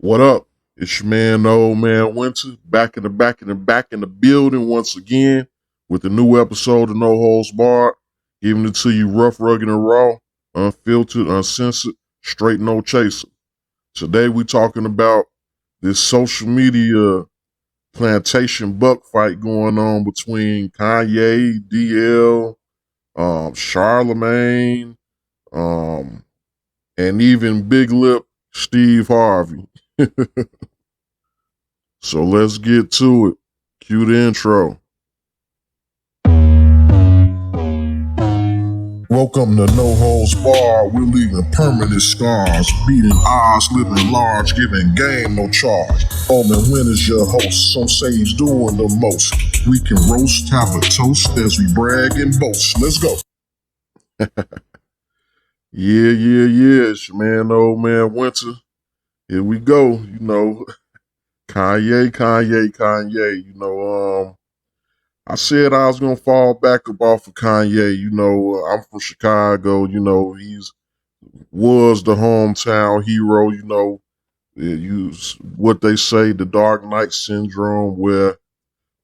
What up? It's your man, the old man Winter, back in the building once again with a new episode of No Holds Barred, giving it to you rough, rugged, and raw, unfiltered, uncensored, straight no chaser. Today we talking about this social media plantation buck fight going on between Kanye, DL, Charlamagne, and even Big Lip Steve Harvey. So let's get to it. Cue the intro. Welcome to No Holds Barred. We're leaving permanent scars, beating odds, living large, giving game no charge. Man, Win is your host. Some say he's doing the most. We can roast, have a toast as we brag and boast. Let's go. Yeah. It's your man, the old man Winter. Here we go. Kanye. I said I was gonna fall back up off of Kanye. I'm from Chicago. He's was the hometown hero. What they say, the Dark Knight syndrome, where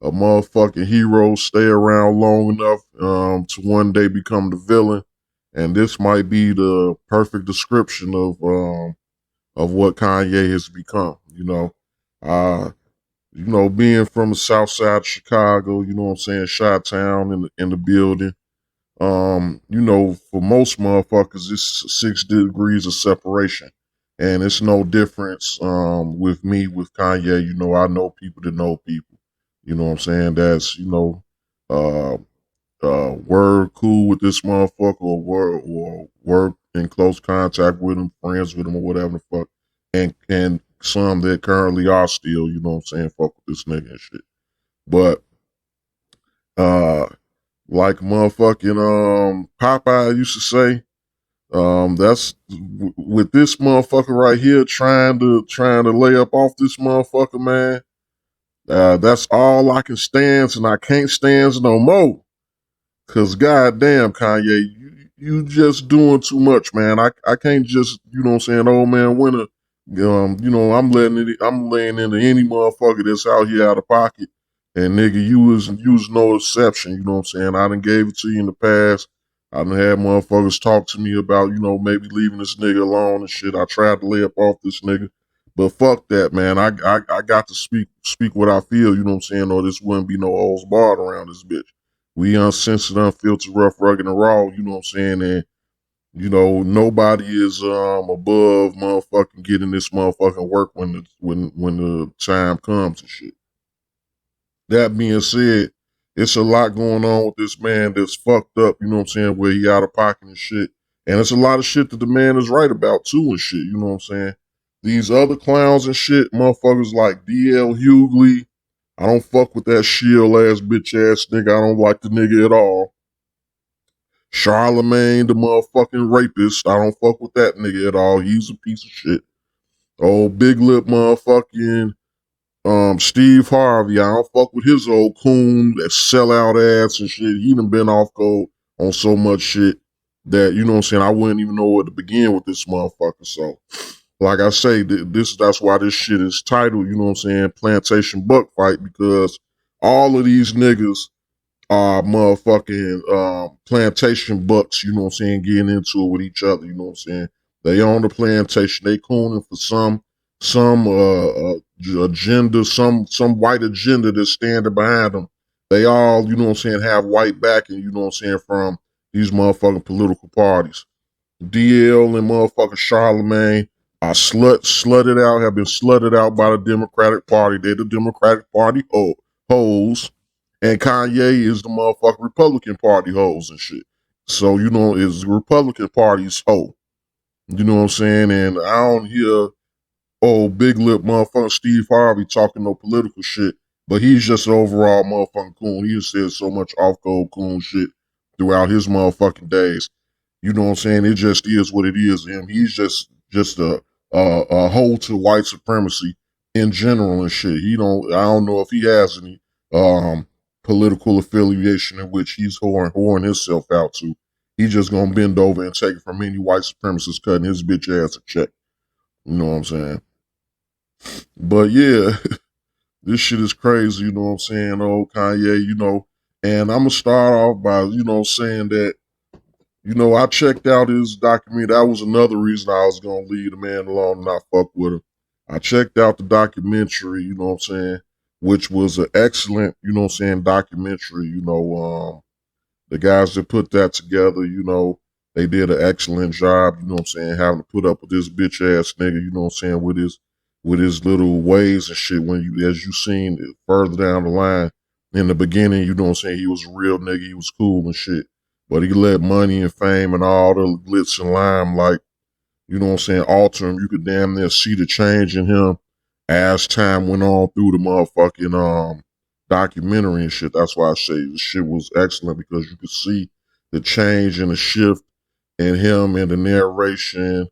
a motherfucking hero stay around long enough to one day become the villain, and this might be the perfect description of what Kanye has become. Uh, being from the south side of Chicago, Chi-town in the building. For most motherfuckers, it's 6 degrees of separation. And it's no difference with me, with Kanye. I know people that know people. You know what I'm saying? That's, uh, word cool with this motherfucker, or work in close contact with him, friends with him, or whatever the fuck. And some that currently are still, fuck with this nigga and shit. But like motherfucking Popeye used to say, that's with this motherfucker right here trying to lay up off this motherfucker, man. That's all I can stand, and I can't stand no more. Cause goddamn, Kanye, you just doing too much, man. I can't just, old man Winter. I'm laying into any motherfucker that's out here out of pocket. And nigga, you was no exception, I done gave it to you in the past. I done had motherfuckers talk to me about, maybe leaving this nigga alone and shit. I tried to lay up off this nigga. But fuck that, man. I got to speak what I feel, or this wouldn't be no holds barred around this bitch. We uncensored, unfiltered, rough, rugged, and raw, And, nobody is above motherfucking getting this motherfucking work when the time comes and shit. That being said, it's a lot going on with this man that's fucked up, where he out of pocket and shit. And it's a lot of shit that the man is right about too and shit, These other clowns and shit, motherfuckers like DL Hughley, I don't fuck with that shield ass bitch ass nigga. I don't like the nigga at all. Charlamagne, the motherfucking rapist, I don't fuck with that nigga at all. He's a piece of shit. Old big lip motherfucking Steve Harvey, I don't fuck with his old coon, that sellout ass and shit. He done been off code on so much shit that, I wouldn't even know where to begin with this motherfucker. So, like I say, that's why this shit is titled, Plantation Buck Fight, because all of these niggas are motherfucking plantation bucks, getting into it with each other, They own the plantation, they cooning for some agenda, some white agenda that's standing behind them. They all, have white backing, from these motherfucking political parties. DL and motherfucking Charlamagne are slutted out, have been slutted out by the Democratic Party. They're the Democratic Party hoes. And Kanye is the motherfucking Republican Party hoes and shit. So, is the Republican Party's hoe. You know what I'm saying? And I don't hear big lip motherfucker Steve Harvey talking no political shit, but he's just an overall motherfucking coon. He has said so much off-code coon shit throughout his motherfucking days. You know what I'm saying? It just is what it is. Him. He's just a hoe to white supremacy in general and shit. I don't know if he has any political affiliation in which he's whoring himself out to. He just gonna bend over and take it from any white supremacist cutting his bitch ass a check. You know what I'm saying? But yeah, this shit is crazy, you know what I'm saying? Old Kanye, and I'm gonna start off by, saying that, I checked out his documentary. That was another reason I was gonna leave the man alone and not fuck with him. I checked out the documentary, you know what I'm saying, which was an excellent, documentary, the guys that put that together, they did an excellent job, you know what I'm saying, having to put up with this bitch ass nigga, you know what I'm saying, with his little ways and shit when as you seen it further down the line in the beginning, you know what I'm saying, he was a real nigga, he was cool and shit. But he let money and fame and all the glitz and limelight, you know what I'm saying, alter him. You could damn near see the change in him as time went on through the motherfucking documentary and shit. That's why I say the shit was excellent, because you could see the change and the shift in him and the narration,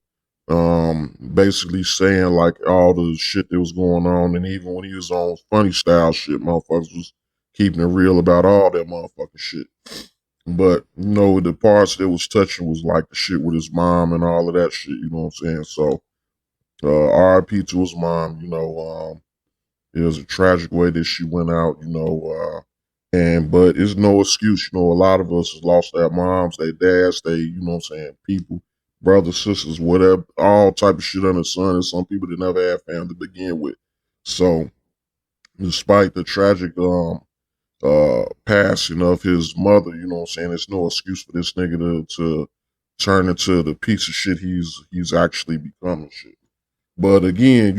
basically saying like all the shit that was going on. And even when he was on funny style shit, motherfuckers was keeping it real about all that motherfucking shit. But, the parts that was touching was like the shit with his mom and all of that shit, you know what I'm saying? So, RIP to his mom, it was a tragic way that she went out, but it's no excuse, a lot of us has lost their moms, their dads, you know what I'm saying, people, brothers, sisters, whatever, all type of shit under the sun, and some people that never had family to begin with. So, despite the tragic, passing of his mother, you know what I'm saying, there's no excuse for this nigga to turn into the piece of shit he's actually becoming shit. But again,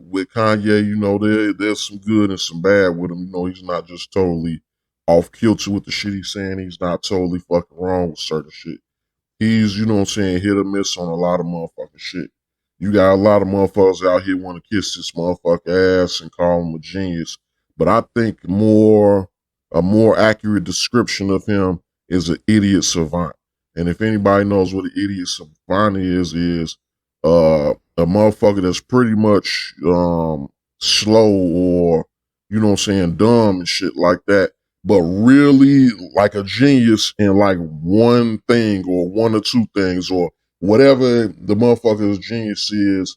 with Kanye, there's some good and some bad with him. He's not just totally off kilter with the shit he's saying. He's not totally fucking wrong with certain shit. He's, you know what I'm saying, hit or miss on a lot of motherfucking shit. You got a lot of motherfuckers out here want to kiss this motherfucker ass and call him a genius. But I think a more accurate description of him is an idiot savant. And if anybody knows what an idiot savant is a motherfucker that's pretty much slow, or, you know what I'm saying, dumb and shit like that, but really like a genius in like one thing or one or two things or whatever the motherfucker's genius is,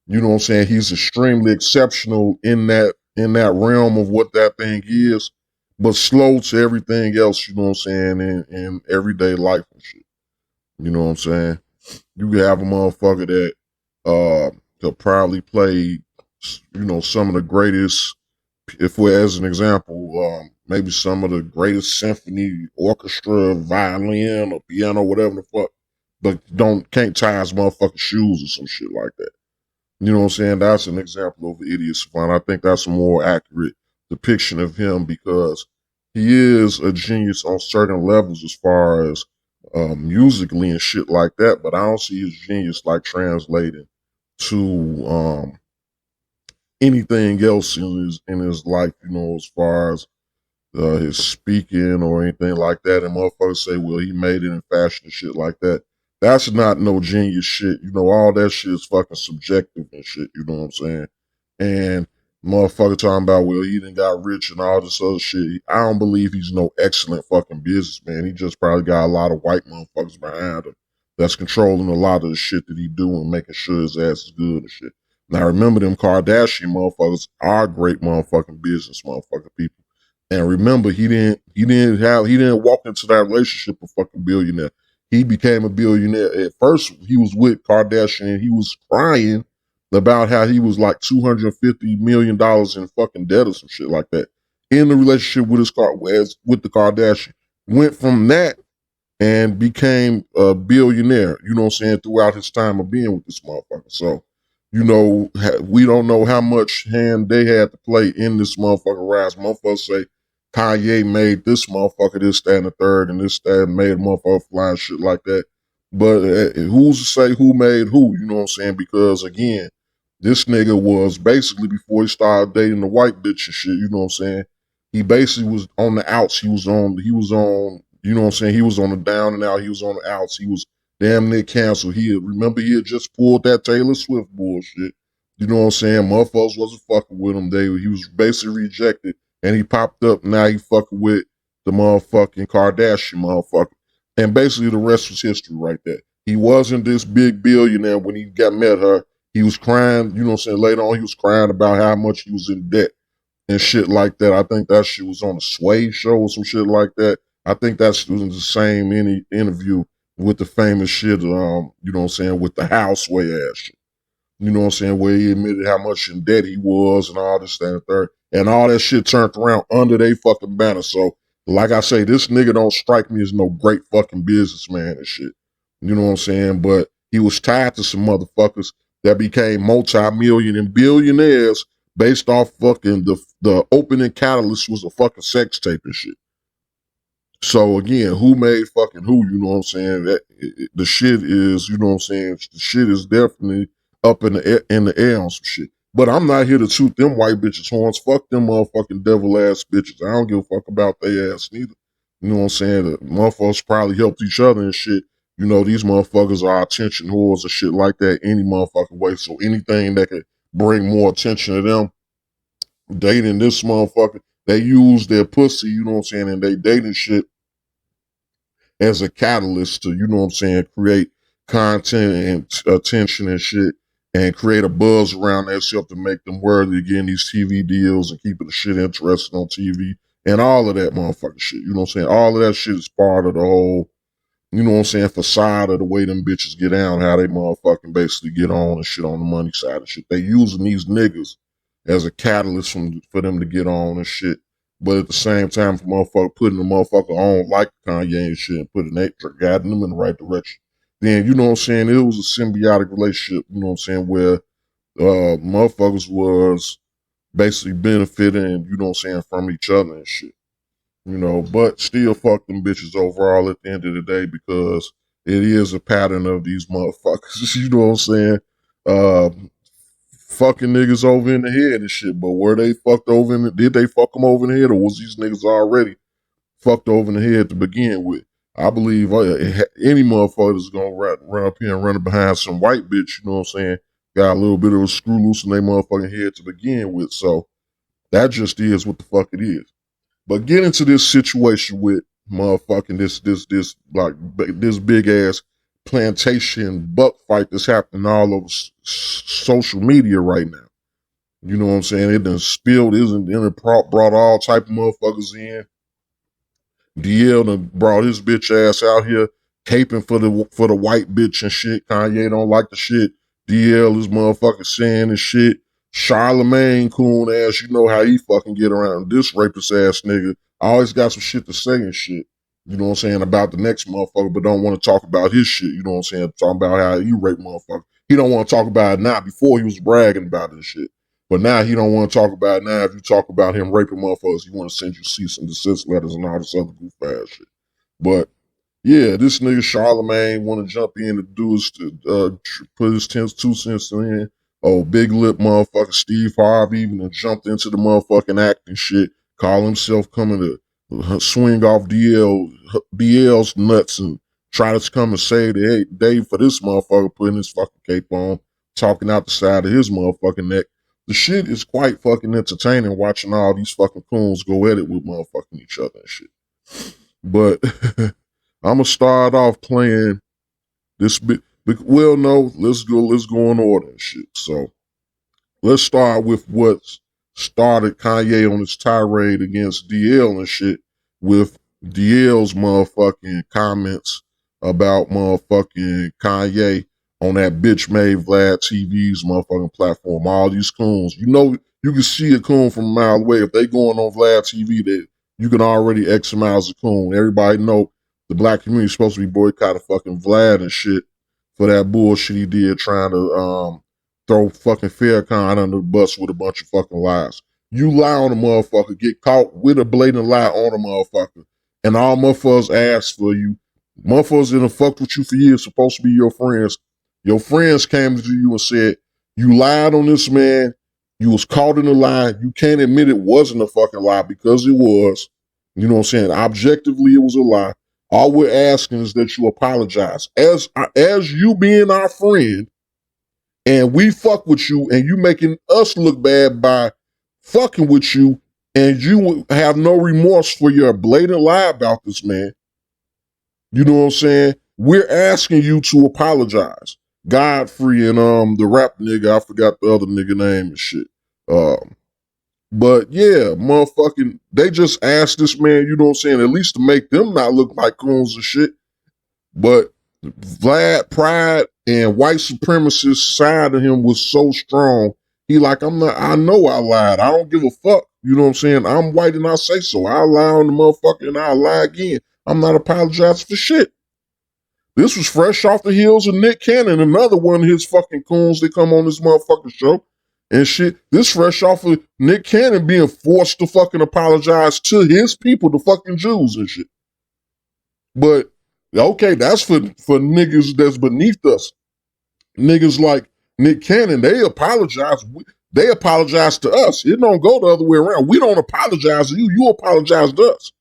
you know what I'm saying, he's extremely exceptional in that realm of what that thing is, but slow to everything else, you know what I'm saying, in everyday life and shit. You know what I'm saying? You could have a motherfucker that could probably play, some of the greatest, if we're as an example, maybe some of the greatest symphony, orchestra, violin or piano, whatever the fuck, but can't tie his motherfucking shoes or some shit like that. You know what I'm saying? That's an example of an idiot savant. I think that's a more accurate depiction of him, because he is a genius on certain levels as far as musically and shit like that, but I don't see his genius like translating to anything else in his life, as far as his speaking or anything like that. And motherfuckers say, well, he made it in fashion and shit like that. That's not no genius shit. All that shit is fucking subjective and shit. You know what I'm saying? And motherfucker talking about, well, he done got rich and all this other shit. I don't believe he's no excellent fucking businessman. He just probably got a lot of white motherfuckers behind him that's controlling a lot of the shit that he do and making sure his ass is good and shit. Now remember, them Kardashian motherfuckers are great motherfucking business motherfucking people. And remember, he didn't walk into that relationship a fucking billionaire. He became a billionaire. At first, he was with Kardashian. He was crying about how he was like $250 million in fucking debt or some shit like that in the relationship with with the Kardashian. Went from that and became a billionaire, you know what I'm saying, throughout his time of being with this motherfucker. So, we don't know how much hand they had to play in this motherfucker rise. Motherfuckers say Kanye made this motherfucker this, that, and the third, and this, that, and made a motherfucker fly and shit like that. But who's to say who made who, you know what I'm saying? Because, again, this nigga was basically, before he started dating the white bitch and shit, you know what I'm saying, he basically was on the outs. He was on, you know what I'm saying, he was on the down and out. He was on the outs. He was damn near canceled. He had just pulled that Taylor Swift bullshit. You know what I'm saying? Motherfuckers wasn't fucking with him. He was basically rejected, and he popped up. Now he fucking with the motherfucking Kardashian motherfucker. And basically the rest was history right there. He wasn't this big billionaire when he met her. He was crying, you know what I'm saying? Later on, he was crying about how much he was in debt and shit like that. I think that shit was on a Sway show or some shit like that. I think that was in the same interview with the famous shit, you know what I'm saying, with the houseway ass shit. You know what I'm saying, where he admitted how much in debt he was and all this, that, and third. And all that shit turned around under they fucking banner. So, like I say, this nigga don't strike me as no great fucking businessman and shit. You know what I'm saying? But he was tied to some motherfuckers that became multi-million and billionaires based off fucking the opening catalyst was a fucking sex tape and shit. So again, who made fucking who, you know what I'm saying? The shit is, you know what I'm saying? The shit is definitely up in the air on some shit. But I'm not here to toot them white bitches horns. Fuck them motherfucking devil ass bitches. I don't give a fuck about their ass neither. You know what I'm saying? The motherfuckers probably helped each other and shit. You know, these motherfuckers are attention whores and shit like that any motherfucking way. So anything that could bring more attention to them, dating this motherfucker, they use their pussy, you know what I'm saying, and they dating shit as a catalyst to, you know what I'm saying, create content and attention and shit and create a buzz around that stuff to make them worthy of getting these TV deals and keeping the shit interesting on TV and all of that motherfucking shit. You know what I'm saying? All of that shit is part of the whole, you know what I'm saying, facade of the way them bitches get down, how they motherfucking basically get on and shit on the money side and shit. They using these niggas as a catalyst for them to get on and shit. But at the same time, for motherfucker putting the motherfucker on like Kanye and shit and putting that, guiding them in the right direction. Then, you know what I'm saying, it was a symbiotic relationship, you know what I'm saying, where motherfuckers was basically benefiting, you know what I'm saying, from each other and shit. You know, but still fuck them bitches overall at the end of the day because it is a pattern of these motherfuckers, you know what I'm saying? Fucking niggas over in the head and shit, but were they fucked over in the, did they fuck them over in the head or was these niggas already fucked over in the head to begin with? I believe any motherfucker that's gonna run up here and run behind some white bitch, you know what I'm saying, got a little bit of a screw loose in their motherfucking head to begin with, so that just is what the fuck it is. But get into this situation with motherfucking this big ass plantation buck fight that's happening all over social media right now. You know what I'm saying? It done spilled, it brought all type of motherfuckers in. DL done brought his bitch ass out here caping for the white bitch and shit. Kanye don't like the shit. DL is motherfucking saying and shit. Charlamagne coon ass, you know how he fucking get around. This rapist ass nigga always got some shit to say and shit. You know what I'm saying, about the next motherfucker, but don't want to talk about his shit. You know what I'm saying? Talking about how he raped motherfucker. He don't want to talk about it now. Before he was bragging about this shit. But now he don't want to talk about it now. If you talk about him raping motherfuckers, he want to send you cease and desist letters and all this other goof ass shit. But yeah, this nigga Charlamagne want to jump in and do his, put his 2 cents in. Oh, big lip motherfucker Steve Harvey even jumped into the motherfucking acting shit. Call himself coming to swing off DL's nuts and try to come and save the day for this motherfucker putting his fucking cape on, talking out the side of his motherfucking neck. The shit is quite fucking entertaining watching all these fucking coons go at it with motherfucking each other and shit. But I'm gonna start off playing this bit. Well, no, let's go in order and shit. So let's start with what started Kanye on his tirade against DL and shit with DL's motherfucking comments about motherfucking Kanye on that bitch made Vlad TV's motherfucking platform. All these coons, you know, you can see a coon from a mile away. If they going on Vlad TV, that you can already X them out as a coon. Everybody know the black community is supposed to be boycotting fucking Vlad and shit for that bullshit he did trying to throw fucking Faircon under the bus with a bunch of fucking lies. You lie on a motherfucker, get caught with a blatant lie on a motherfucker, and all motherfuckers ask for you. Motherfuckers that have fucked with you for years supposed to be your friends. Your friends came to you and said, you lied on this man, you was caught in a lie, you can't admit it wasn't a fucking lie because it was. You know what I'm saying? Objectively, it was a lie. All we're asking is that you apologize. As you being our friend, and we fuck with you, and you making us look bad by fucking with you, and you have no remorse for your blatant lie about this man. You know what I'm saying? We're asking you to apologize. Godfrey and the rap nigga, I forgot the other nigga name and shit. But yeah, motherfucking, they just asked this man, you know what I'm saying, at least to make them not look like coons and shit. But Vlad pride and white supremacist side of him was so strong. He like, I know I lied. I don't give a fuck. You know what I'm saying? I'm white and I say so. I lie on the motherfucker and I'll lie again. I'm not apologizing for shit. This was fresh off the heels of Nick Cannon, another one of his fucking coons that come on this motherfucking show and shit. This fresh off of Nick Cannon being forced to fucking apologize to his people, the fucking Jews and shit. But okay, that's for niggas that's beneath us. Niggas like Nick Cannon, they apologize. They apologize to us. It don't go the other way around. We don't apologize to you. You apologize to us.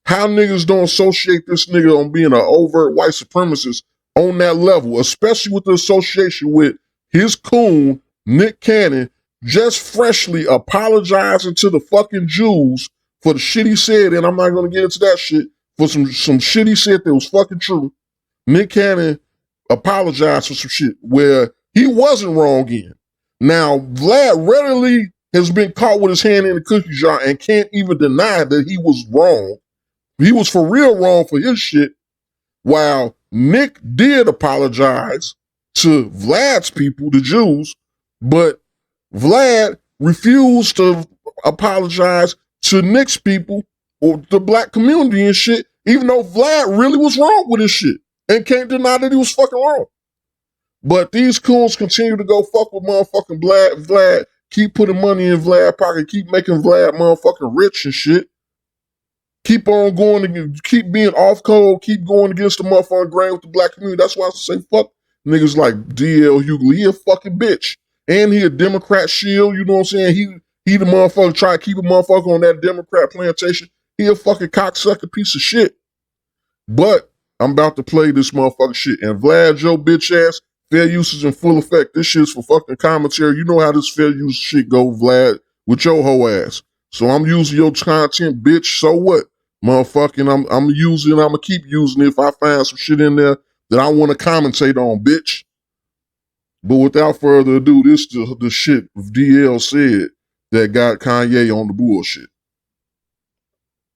How niggas don't associate this nigga on being an overt white supremacist on that level, especially with the association with his coon, Nick Cannon, just freshly apologizing to the fucking Jews for the shit he said, and I'm not going to get into that shit, for some shit he said that was fucking true. Nick Cannon apologized for some shit where he wasn't wrong in. Now, Vlad readily has been caught with his hand in the cookie jar and can't even deny that he was wrong. He was for real wrong for his shit, while Nick did apologize to Vlad's people, the Jews, but Vlad refused to apologize to Nick's people or the black community and shit, even though Vlad really was wrong with his shit and can't deny that he was fucking wrong. But these coons continue to go fuck with motherfucking Vlad, keep putting money in Vlad's pocket, keep making Vlad motherfucking rich and shit. Keep on going, keep being off code, keep going against the motherfucking grain with the black community. That's why I say fuck niggas like DL Hughley. He a fucking bitch. And he a Democrat shield, you know what I'm saying? He the motherfucker try to keep a motherfucker on that Democrat plantation. He a fucking cocksucker piece of shit. But I'm about to play this motherfucking shit. And Vlad, your bitch ass, fair use is in full effect. This shit's for fucking commentary. You know how this fair use shit go, Vlad, with your hoe ass. So I'm using your content, bitch. So what? Motherfucking, I'm using, I'm gonna keep using it if I find some shit in there that I want to commentate on, bitch. But without further ado, this the shit DL said that got Kanye on the bullshit.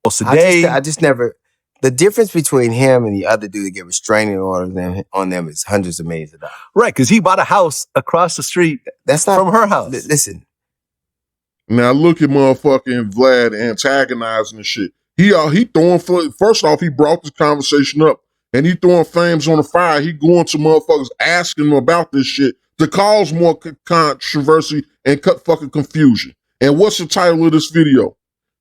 Well, today, I just never. The difference between him and the other dude that get restraining orders on them is hundreds of millions of dollars. Right, because he bought a house across the street. That's not from her house. Listen. Now look at motherfucking Vlad antagonizing and shit. He throwing, first off, he brought this conversation up and he throwing flames on the fire. He going to motherfuckers asking them about this shit to cause more controversy and cut fucking confusion. And what's the title of this video?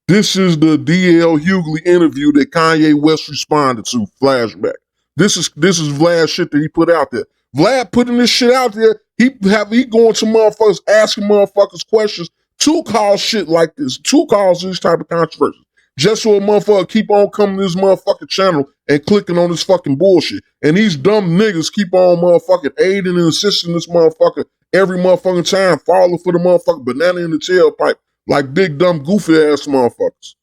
This is the DL Hughley interview that Kanye West responded to, flashback. This is Vlad's shit that he put out there. Vlad putting this shit out there, he going to motherfuckers, asking motherfuckers questions to cause shit like this, to cause this type of controversy. Just so a motherfucker keep on coming to this motherfucking channel and clicking on this fucking bullshit. And these dumb niggas keep on motherfucking aiding and assisting this motherfucker every motherfucking time, falling for the motherfucking banana in the tailpipe like big dumb goofy ass motherfuckers.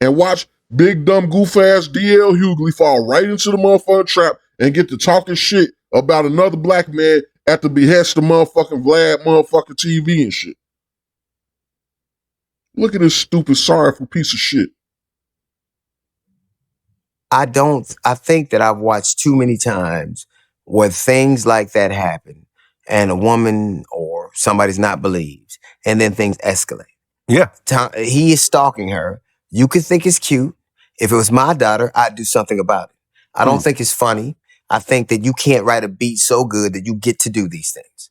And watch big dumb goofy ass DL Hughley fall right into the motherfucking trap and get to talking shit about another black man at the behest of motherfucking Vlad motherfucking TV and shit. Look at this stupid, sorrowful piece of shit. I think that I've watched too many times where things like that happen and a woman or somebody's not believed and then things escalate. Yeah. He is stalking her. You could think it's cute. If it was my daughter, I'd do something about it. I don't think it's funny. I think that you can't write a beat so good that you get to do these things.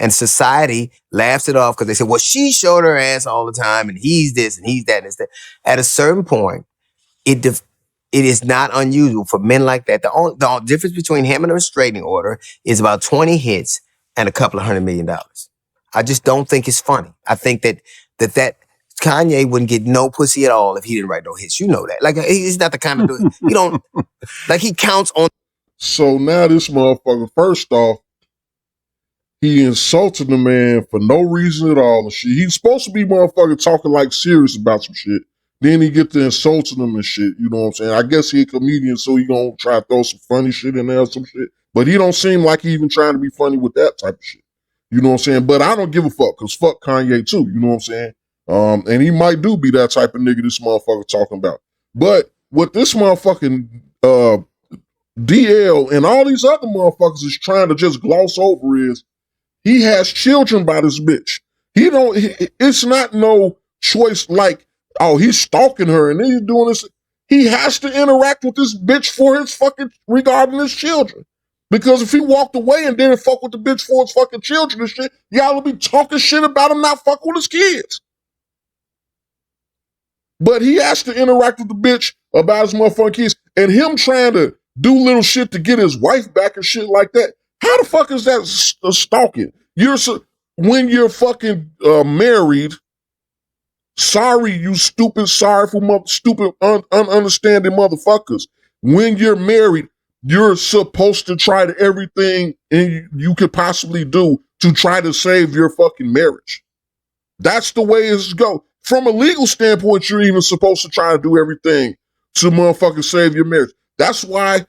And society laughs it off because they say, well, she showed her ass all the time and he's this and he's that and that. At a certain point, it is not unusual for men like that. The difference between him and a restraining order is about 20 hits and a couple of $100 million. I just don't think it's funny. I think that Kanye wouldn't get no pussy at all if he didn't write no hits. You know that. Like, he's not the kind of dude. He don't, like, he counts on. So now this motherfucker, first off, he insulted the man for no reason at all and shit. He's supposed to be motherfucking talking like serious about some shit. Then he get to insulting him and shit, you know what I'm saying? I guess he a comedian, so he gonna try to throw some funny shit in there or some shit. But he don't seem like he even trying to be funny with that type of shit. You know what I'm saying? But I don't give a fuck, because fuck Kanye too. You know what I'm saying? And he might do be that type of nigga this motherfucker talking about. But what this motherfucking DL and all these other motherfuckers is trying to just gloss over is he has children by this bitch. It's not no choice like, oh, he's stalking her and he's doing this. He has to interact with this bitch for his fucking, regarding his children. Because if he walked away and didn't fuck with the bitch for his fucking children and shit, y'all would be talking shit about him not fucking with his kids. But he has to interact with the bitch about his motherfucking kids, and him trying to do little shit to get his wife back and shit like that. How the fuck is that stalking? When you're fucking married, sorry, you stupid, sorrowful, stupid, ununderstanding motherfuckers. When you're married, you're supposed to try to everything you could possibly do to try to save your fucking marriage. That's the way it's go. From a legal standpoint, you're even supposed to try to do everything to motherfucking save your marriage. That's why,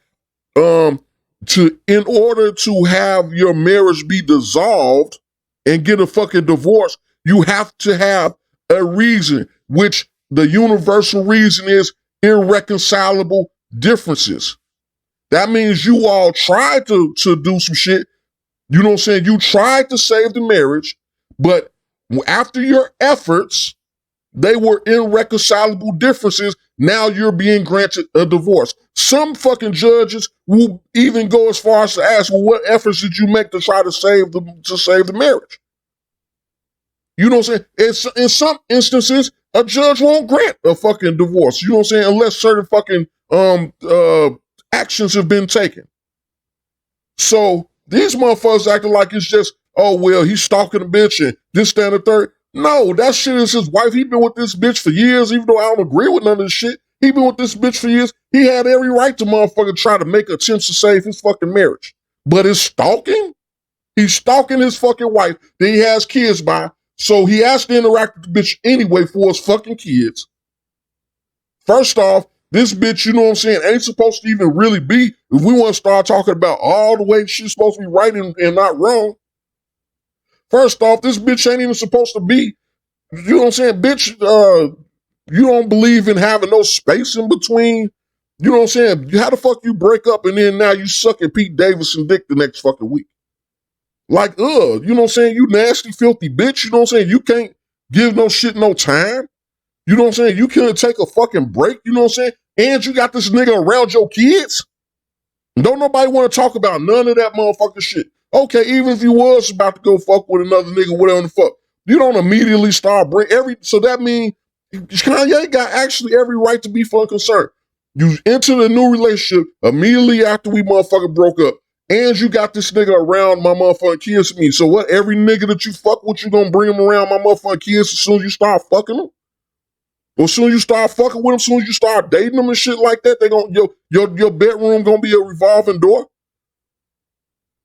in order to have your marriage be dissolved and get a fucking divorce, you have to have a reason, which the universal reason is irreconcilable differences. That means you all tried to do some shit. You know what I'm saying? You tried to save the marriage, but after your efforts, they were irreconcilable differences. Now you're being granted a divorce. Some fucking judges will even go as far as to ask, well, what efforts did you make to try to save the marriage? You know what I'm saying? In some instances, a judge won't grant a fucking divorce. You know what I'm saying? Unless certain fucking actions have been taken. So these motherfuckers acting like it's just, oh, well, he's stalking a bitch and this, that, and the third. No, that shit is his wife. He been with this bitch for years, even though I don't agree with none of this shit. He been with this bitch for years. He had every right to motherfucker try to make attempts to save his fucking marriage. But his stalking? He's stalking his fucking wife that he has kids by, so he has to interact with the bitch anyway for his fucking kids. First off, this bitch, you know what I'm saying, ain't supposed to even really be, if we want to start talking about all the way she's supposed to be right and not wrong. First off, this bitch ain't even supposed to be, you know what I'm saying, bitch, you don't believe in having no space in between. You know what I'm saying? How the fuck you break up and then now you suck at Pete Davidson dick the next fucking week? Like, you know what I'm saying? You nasty, filthy bitch. You know what I'm saying? You can't give no shit no time. You know what I'm saying? You can't take a fucking break. You know what I'm saying? And you got this nigga around your kids. Don't nobody want to talk about none of that motherfucking shit. Okay, even if you was about to go fuck with another nigga, whatever the fuck, you don't immediately start so that means Kanye got actually every right to be fucking concerned. You enter a new relationship immediately after we motherfucking broke up, and you got this nigga around my motherfucking kids to me. So what? Every nigga that you fuck with, you gonna bring him around my motherfucking kids as soon as you start fucking them? Or as soon as you start fucking with them, as soon as you start dating them and shit like that, they gonna your bedroom gonna be a revolving door?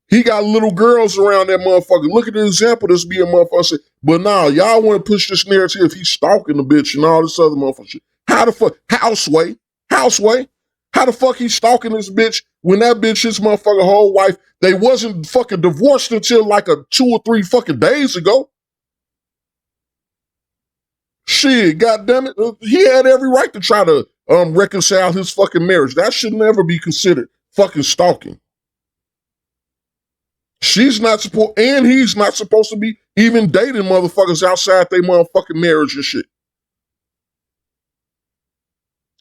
He got little girls around that motherfucker. Look at the example this be a motherfucker. But nah, y'all want to push this narrative he's stalking the bitch and all this other motherfucker shit. How the fuck? Houseway? How the fuck he stalking this bitch when that bitch, his motherfucking whole wife, they wasn't fucking divorced until like 2 or 3 fucking days ago? Shit, goddammit. He had every right to try to reconcile his fucking marriage. That should never be considered fucking stalking. She's not supposed, and he's not supposed to be even dating motherfuckers outside their motherfucking marriage and shit.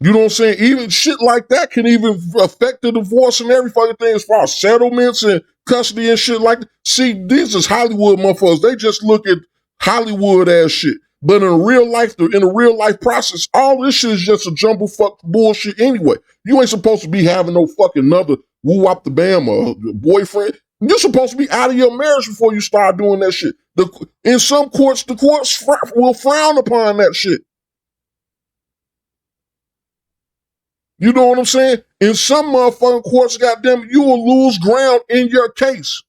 You know what I'm saying? Even shit like that can even affect the divorce and every fucking thing as far as settlements and custody and shit like that. See, these is Hollywood motherfuckers. They just look at Hollywood ass shit. But in a real life process, all this shit is just a jumble fuck bullshit anyway. You ain't supposed to be having no fucking another woo-wop the bam or boyfriend. You're supposed to be out of your marriage before you start doing that shit. In some courts, the courts will frown upon that shit. You know what I'm saying? In some motherfucking courts, goddamn, you will lose ground in your case.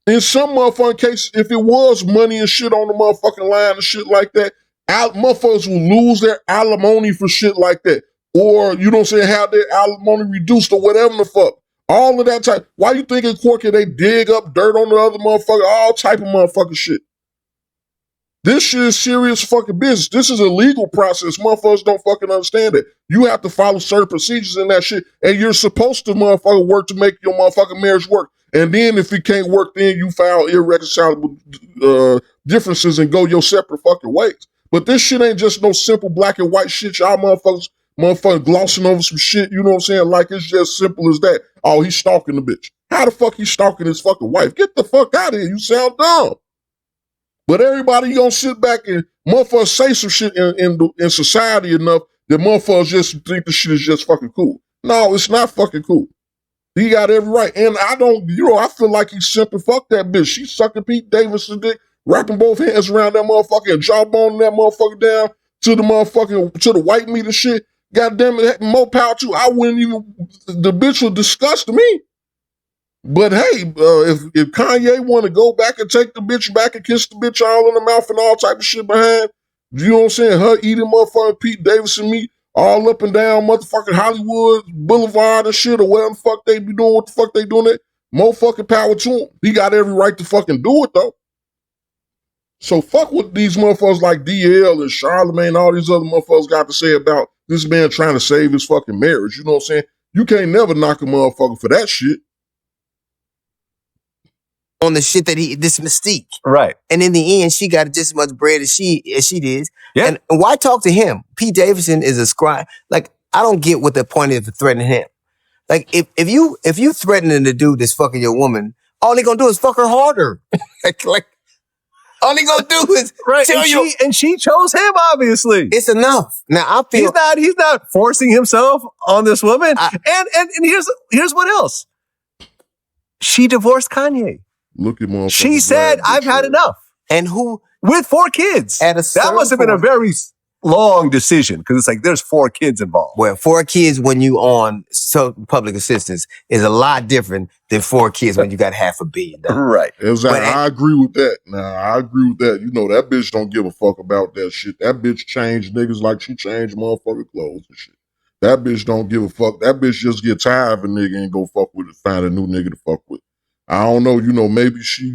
In some motherfucking cases, if it was money and shit on the motherfucking line and shit like that, motherfuckers will lose their alimony for shit like that. Or, you know what I'm saying, have their alimony reduced or whatever the fuck. All of that type. Why you think in court can they dig up dirt on the other motherfucker? All type of motherfucking shit. This shit is serious fucking business. This is a legal process. Motherfuckers don't fucking understand it. You have to follow certain procedures in that shit, and you're supposed to motherfucking work to make your motherfucking marriage work. And then if it can't work, then you file irreconcilable differences and go your separate fucking ways. But this shit ain't just no simple black and white shit. Y'all motherfuckers glossing over some shit, you know what I'm saying? Like it's just simple as that. Oh, he's stalking the bitch. How the fuck he stalking his fucking wife? Get the fuck out of here. You sound dumb. But everybody gonna sit back and motherfuckers say some shit in society enough that motherfuckers just think the shit is just fucking cool. No, it's not fucking cool. He got every right. And I feel like he's simping fuck that bitch. She sucking Pete Davidson dick, wrapping both hands around that motherfucker and jawboning that motherfucker down to the white meat and shit. God damn it, more power to. The bitch will disgust me. But hey, if Kanye want to go back and take the bitch back and kiss the bitch all in the mouth and all type of shit behind, you know what I'm saying? Her eating motherfucking Pete Davidson meat all up and down motherfucking Hollywood Boulevard and shit, or whatever the fuck they be doing, what the fuck they doing it. More fucking power to him. He got every right to fucking do it though. So fuck what these motherfuckers like DL and Charlamagne and all these other motherfuckers got to say about this man trying to save his fucking marriage. You know what I'm saying? You can't never knock a motherfucker for that shit. On the shit that this mystique. Right. And in the end, she got just as much bread as she did. Yeah. And why talk to him? Pete Davidson is a scribe. Like, I don't get what the point is of threatening him. Like, if you threatening the dude that's fucking your woman, all he gonna do is fuck her harder. like all he gonna do is tell you. And she chose him, obviously. It's enough. Now I feel he's not forcing himself on this woman. And here's what else. She divorced Kanye. Look at motherfucker. She said, I've had enough. And who? With 4 kids. That must have been a very long decision because it's like there's 4 kids involved. Well, 4 kids when you on public assistance is a lot different than 4 kids when you got $500 million. Right. Exactly. I agree with that. Now, I agree with that. You know, that bitch don't give a fuck about that shit. That bitch changed niggas like she changed motherfucking clothes and shit. That bitch don't give a fuck. That bitch just get tired of a nigga and go fuck with it, find a new nigga to fuck with. I don't know, you know, maybe she's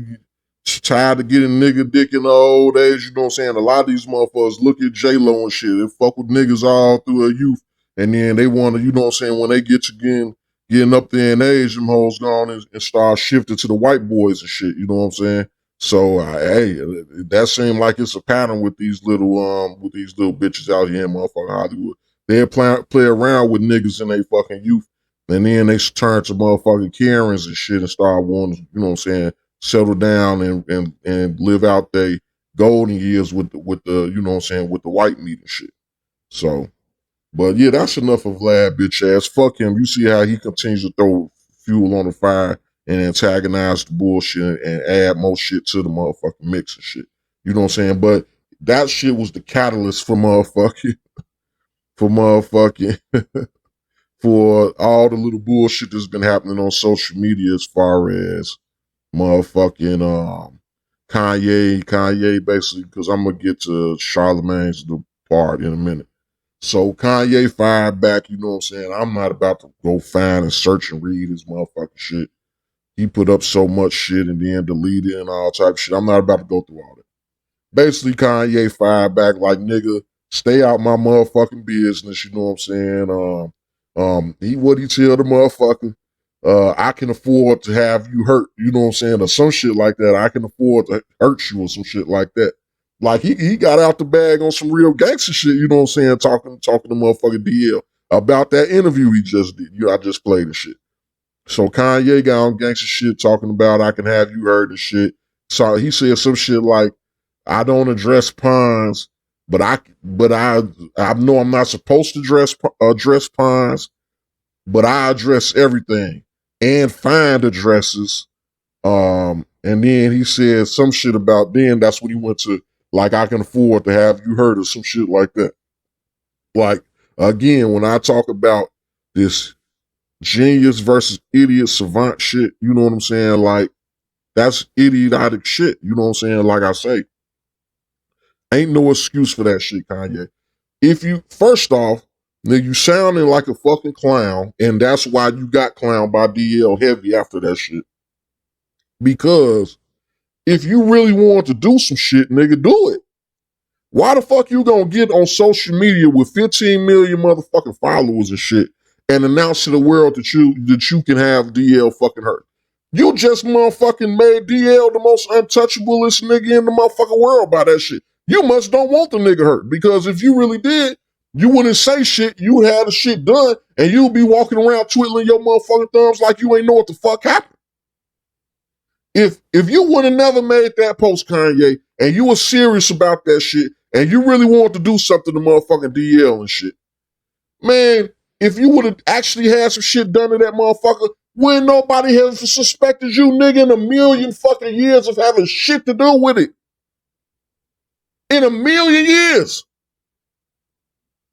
tired of getting nigga dick in the old age, you know what I'm saying? A lot of these motherfuckers look at J-Lo and shit and fuck with niggas all through her youth. And then they want to, you know what I'm saying, when they get to getting up there in age, them hoes gone and start shifting to the white boys and shit, you know what I'm saying? So, hey, that seems like it's a pattern with these little bitches out here in motherfucking Hollywood. They'll play around with niggas in their fucking youth. And then they turn to motherfucking Karens and shit and start wanting, you know what I'm saying, settle down and live out their golden years with the, you know what I'm saying, with the white meat and shit. So, but yeah, that's enough of Vlad, bitch ass. Fuck him. You see how he continues to throw fuel on the fire and antagonize the bullshit and add more shit to the motherfucking mix and shit. You know what I'm saying? But that shit was the catalyst for motherfucking, for all the little bullshit that's been happening on social media as far as motherfucking Kanye basically, because I'm going to get to Charlamagne's part in a minute. So Kanye fired back, you know what I'm saying? I'm not about to go find and search and read his motherfucking shit. He put up so much shit and then deleted it and all type of shit. I'm not about to go through all that. Basically, Kanye fired back like, nigga, stay out my motherfucking business, you know what I'm saying? He tell the motherfucker, I can afford to have you hurt, you know what I'm saying, or some shit like that. I can afford to hurt you or some shit like that. Like he got out the bag on some real gangster shit, you know what I'm saying, talking to motherfucking DL about that interview he just did. I just played the shit. So Kanye got on gangster shit talking about I can have you hurt and shit. So he said some shit like, I don't address pawns, but I know I'm not supposed to address pawns, but I address everything and find addresses. And then he said some shit about then that's when he went to like I can afford to have you hurt or some shit like that. Like again, when I talk about this genius versus idiot savant shit, you know what I'm saying? Like that's idiotic shit. You know what I'm saying? Like I say. Ain't no excuse for that shit, Kanye. First off, Nigga, you sounding like a fucking clown, and that's why you got clowned by DL heavy after that shit. Because if you really want to do some shit, nigga, do it. Why the fuck you gonna get on social media with 15 million motherfucking followers and shit and announce to the world that you can have DL fucking hurt? You just motherfucking made DL the most untouchablest nigga in the motherfucking world by that shit. You must don't want the nigga hurt, because if you really did, you wouldn't say shit. You had the shit done, and you'd be walking around twiddling your motherfucking thumbs like you ain't know what the fuck happened. If you would have never made that post, Kanye, and you were serious about that shit, and you really wanted to do something to motherfucking DL and shit, man, if you would have actually had some shit done to that motherfucker, when nobody has suspected you, nigga, in a million fucking years of having shit to do with it. In a million years.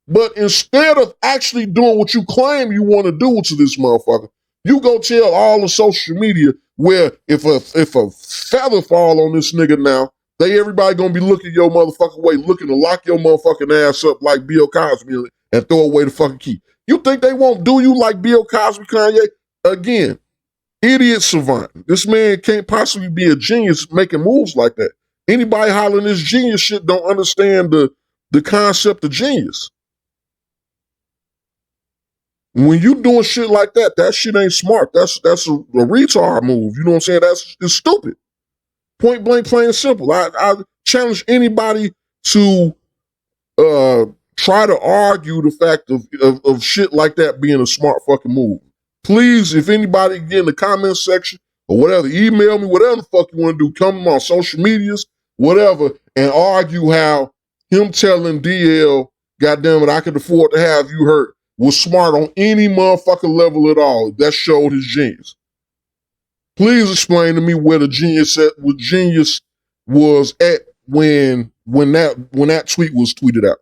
But instead of actually doing what you claim you want to do to this motherfucker, you go tell all the social media where if a feather fall on this nigga now, everybody gonna be looking your motherfucking way, looking to lock your motherfucking ass up like Bill Cosby and throw away the fucking key. You think they won't do you like Bill Cosby, Kanye? Again, idiot savant. This man can't possibly be a genius making moves like that. Anybody hollering this genius shit don't understand the concept of genius. When you doing shit like that, that shit ain't smart. That's a retard move. You know what I'm saying? It's stupid. Point blank, plain and simple. I challenge anybody to try to argue the fact of shit like that being a smart fucking move. Please, if anybody get in the comment section or whatever, email me, whatever the fuck you want to do, come on social medias, whatever, and argue how him telling DL, goddamn it, I could afford to have you hurt, was smart on any motherfucking level at all. That showed his genius. Please explain to me where the genius was at when that tweet was tweeted out.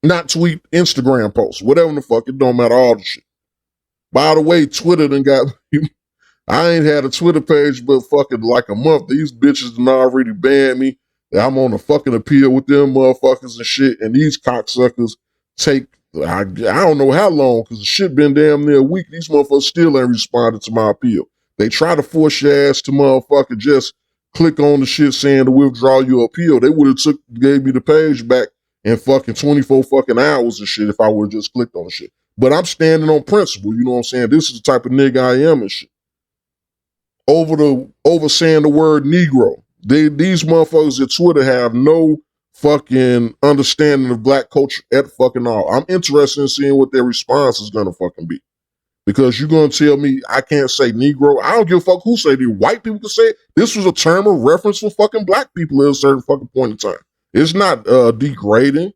Not tweet, Instagram post, whatever the fuck, it don't matter, all the shit. By the way, Twitter done got, I ain't had a Twitter page but fucking like a month. These bitches done already banned me. I'm on a fucking appeal with them motherfuckers and shit, and these cocksuckers take, I don't know how long, because the shit been damn near a week. These motherfuckers still ain't responded to my appeal. They try to force your ass to motherfucker just click on the shit saying to withdraw your appeal. They would have gave me the page back in fucking 24 fucking hours and shit if I would have just clicked on the shit. But I'm standing on principle, you know what I'm saying? This is the type of nigga I am and shit. Over saying the word Negro. These motherfuckers at Twitter have no fucking understanding of black culture at fucking all. I'm interested in seeing what their response is gonna fucking be. Because you're gonna tell me I can't say Negro. I don't give a fuck who say it. White people can say it. This was a term of reference for fucking black people at a certain fucking point in time. It's not degrading.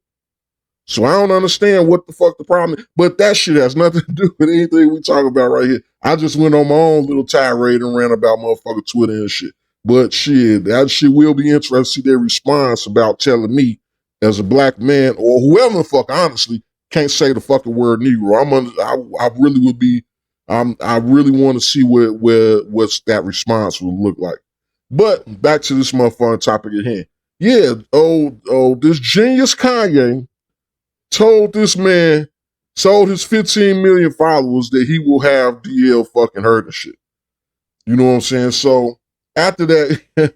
So I don't understand what the fuck the problem is. But that shit has nothing to do with anything we talk about right here. I just went on my own little tirade and ran about motherfucking Twitter and shit. But shit, that shit will be interesting to see their response about telling me as a black man or whoever the fuck, honestly, can't say the fucking word Negro. I really would be, I really want to see what's that response would look like. But back to this motherfucking topic at hand. Yeah, this genius Kanye told this man, sold his 15 million followers that he will have DL fucking hurt and shit. You know what I'm saying? So after that,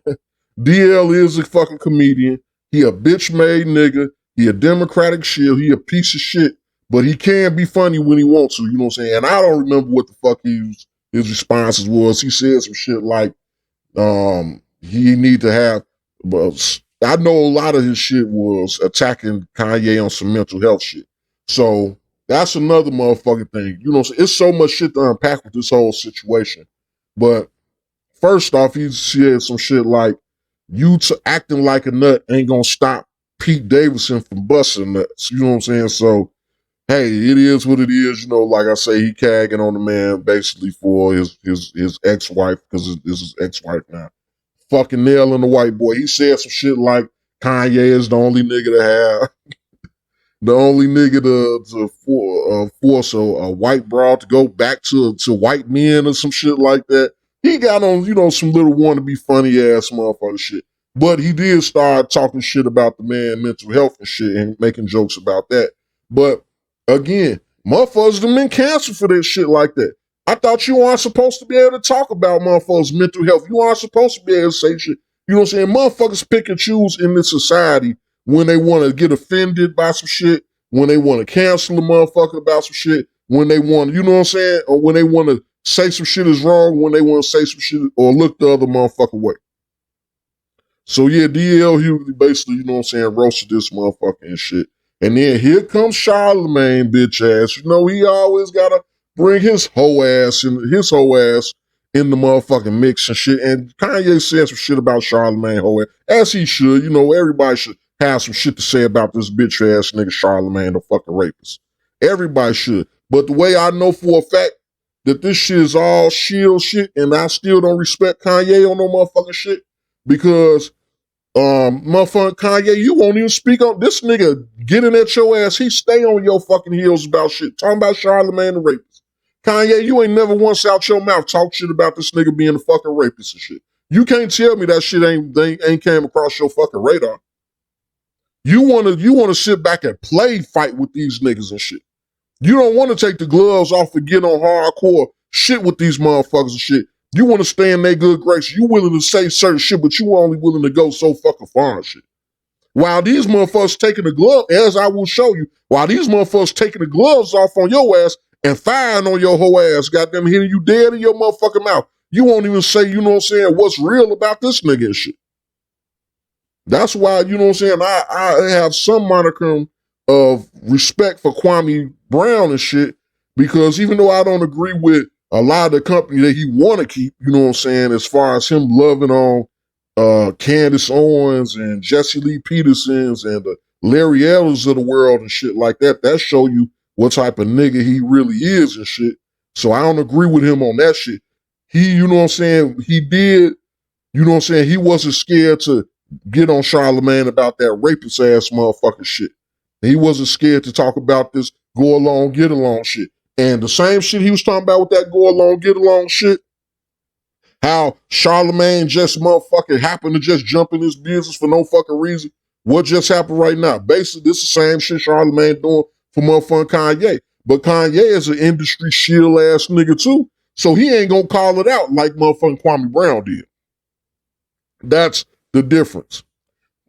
DL is a fucking comedian. He a bitch-made nigga. He a Democratic shield. He a piece of shit. But he can be funny when he wants to, you know what I'm saying? And I don't remember what the fuck his responses was. He said some shit like, he need to have, I know a lot of his shit was attacking Kanye on some mental health shit. So that's another motherfucking thing. You know what I'm saying? It's so much shit to unpack with this whole situation. But first off, he said some shit like, you acting like a nut ain't gonna stop Pete Davidson from busting nuts. You know what I'm saying? So, hey, it is what it is. You know, like I say, he cagging on the man basically for his ex-wife, because this is ex-wife now. Fucking nailing the white boy. He said some shit like Kanye is the only nigga to have, the only nigga to force a white broad to go back to white men or some shit like that. He got on, you know, some little wannabe funny ass motherfucker shit. But he did start talking shit about the man mental health and shit and making jokes about that. But again, motherfuckers done been canceled for this shit like that. I thought you aren't supposed to be able to talk about motherfuckers' mental health. You aren't supposed to be able to say shit. You know what I'm saying? Motherfuckers pick and choose in this society when they want to get offended by some shit, when they want to cancel a motherfucker about some shit, when they want, you know what I'm saying? Or when they want to say some shit is wrong, when they want to say some shit or look the other motherfucker way. So yeah, DL Hughley basically, you know what I'm saying, roasted this motherfucker and shit. And then here comes Charlamagne, bitch ass. You know, he always gotta bring his whole ass in the motherfucking mix and shit. And Kanye said some shit about Charlamagne whole ass, as he should. You know, everybody should have some shit to say about this bitch ass nigga Charlamagne, the fucking rapist. Everybody should. But the way I know for a fact that this shit is all shield shit, and I still don't respect Kanye on no motherfucking shit, because motherfucking Kanye, you won't even speak on this nigga getting at your ass. He stay on your fucking heels about shit. Talking about Charlamagne the rapist. Kanye, you ain't never once out your mouth talk shit about this nigga being a fucking rapist and shit. You can't tell me that shit ain't came across your fucking radar. You wanna sit back and play fight with these niggas and shit. You don't want to take the gloves off and get on hardcore shit with these motherfuckers and shit. You want to stay in their good grace. You willing to say certain shit, but you only willing to go so fucking far and shit. While these motherfuckers taking the glove, as I will show you, while these motherfuckers taking the gloves off on your ass and firing on your whole ass, goddamn hitting you dead in your motherfucking mouth, you won't even say, you know what I'm saying, what's real about this nigga and shit. That's why, you know what I'm saying, I have some monicum of respect for Kwame Brown and shit, because even though I don't agree with a lot of the company that he want to keep, you know what I'm saying, as far as him loving on Candace Owens and Jesse Lee Petersons and the Larry Ellis of the world and shit like that, that show you what type of nigga he really is and shit. So I don't agree with him on that shit. He, you know what I'm saying, he did, you know what I'm saying, he wasn't scared to get on Charlamagne about that rapist ass motherfucking shit. He wasn't scared to talk about this go along, get along shit. And the same shit he was talking about with that go along, get along shit, how Charlamagne just motherfucking happened to just jump in his business for no fucking reason. What just happened right now? Basically, this is the same shit Charlamagne doing for motherfucking Kanye. But Kanye is an industry shield ass nigga too. So he ain't gonna call it out like motherfucking Kwame Brown did. That's the difference.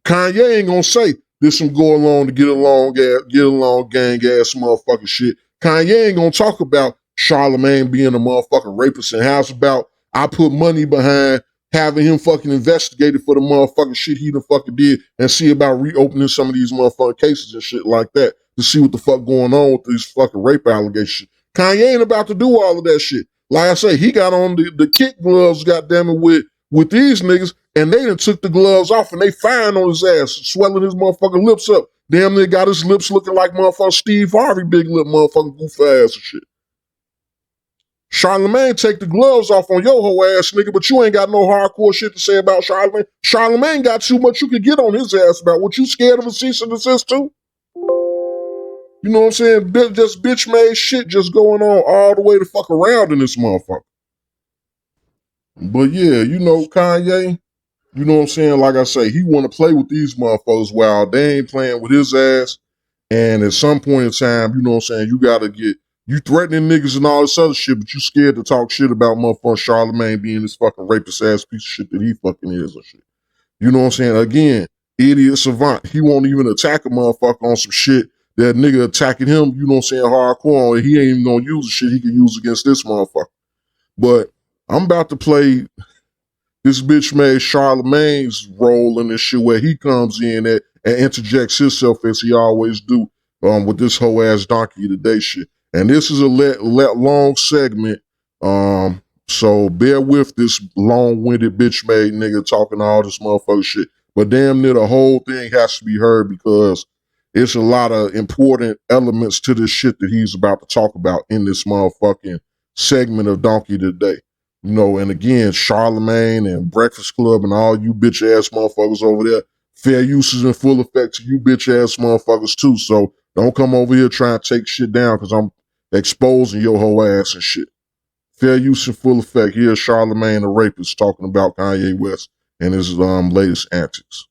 Kanye ain't gonna say this some go along to get along gang ass motherfucking shit. Kanye ain't gonna talk about Charlamagne being a motherfucking rapist and how it's about I put money behind having him fucking investigated for the motherfucking shit he done fucking did and see about reopening some of these motherfucking cases and shit like that to see what the fuck going on with these fucking rape allegations. Kanye ain't about to do all of that shit. Like I say, he got on the kick gloves, goddamn it, with these niggas, and they done took the gloves off and they firing on his ass, swelling his motherfucking lips up. Damn near got his lips looking like motherfucking Steve Harvey, big lip motherfucking goof ass and shit. Charlamagne take the gloves off on your whole ass, nigga, but you ain't got no hardcore shit to say about Charlamagne. Charlamagne got too much you could get on his ass about. What, you scared of a cease and desist too? You know what I'm saying? Just bitch made shit just going on all the way to fuck around in this motherfucker. But yeah, you know, Kanye, you know what I'm saying? Like I say, he want to play with these motherfuckers while they ain't playing with his ass. And at some point in time, you know what I'm saying, you got to get, you threatening niggas and all this other shit, but you scared to talk shit about motherfucking Charlamagne being this fucking rapist ass piece of shit that he fucking is and shit. You know what I'm saying? Again, idiot savant. He won't even attack a motherfucker on some shit that nigga attacking him, you know what I'm saying, hardcore on, and he ain't even gonna use the shit he can use against this motherfucker. But I'm about to play this bitch made Charlamagne's role in this shit where he comes in and interjects himself as he always do with this whole ass donkey today shit. And this is a long segment, so bear with this long-winded bitch made nigga talking all this motherfucker shit. But damn near the whole thing has to be heard because it's a lot of important elements to this shit that he's about to talk about in this motherfucking segment of Donkey Today. You know, and again, Charlamagne and Breakfast Club and all you bitch ass motherfuckers over there, fair use is in full effect to you bitch ass motherfuckers too. So don't come over here trying to take shit down because I'm exposing your whole ass and shit. Fair use in full effect. Here's Charlamagne the Rapist talking about Kanye West and his latest antics.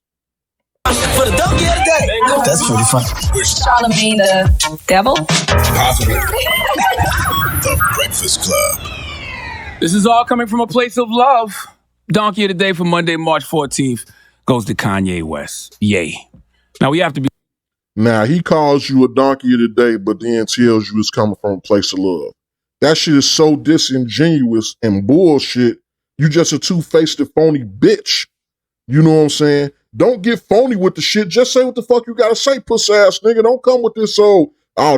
For the donkey of the day. That's pretty funny. Charlamagne the devil? Possibly. The Breakfast Club. This is all coming from a place of love. Donkey of the day for Monday, March 14th goes to Kanye West. Yay. Now we have to be. Now, he calls you a donkey of the day, but then tells you it's coming from a place of love. That shit is so disingenuous and bullshit. You just a two-faced and phony bitch. You know what I'm saying? Don't get phony with the shit. Just say what the fuck you gotta say, puss ass nigga. Don't come with this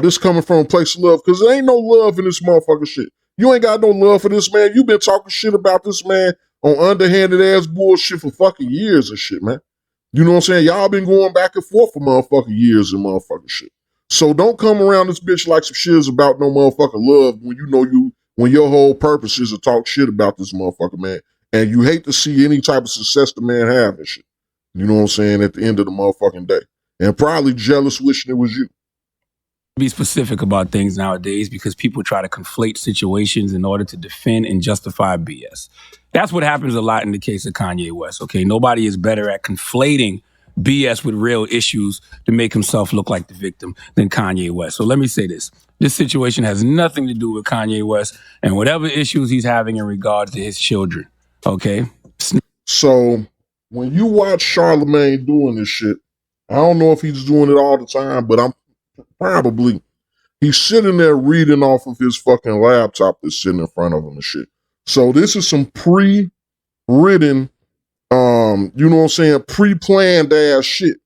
this coming from a place of love, because there ain't no love in this motherfucking shit. You ain't got no love for this man. You been talking shit about this man on underhanded ass bullshit for fucking years and shit, man. You know what I'm saying? Y'all been going back and forth for motherfucking years and motherfucking shit. So don't come around this bitch like some shit is about no motherfucking love when your whole purpose is to talk shit about this motherfucker, man. And you hate to see any type of success the man have and shit. You know what I'm saying? At the end of the motherfucking day. And probably jealous wishing it was you. Be specific about things nowadays because people try to conflate situations in order to defend and justify BS. That's what happens a lot in the case of Kanye West, okay? Nobody is better at conflating BS with real issues to make himself look like the victim than Kanye West. So let me say this. This situation has nothing to do with Kanye West and whatever issues he's having in regards to his children, okay? So when you watch Charlamagne doing this shit, I don't know if he's doing it all the time, but he's sitting there reading off of his fucking laptop that's sitting in front of him and shit. So this is some pre-written, you know what I'm saying, pre-planned ass shit.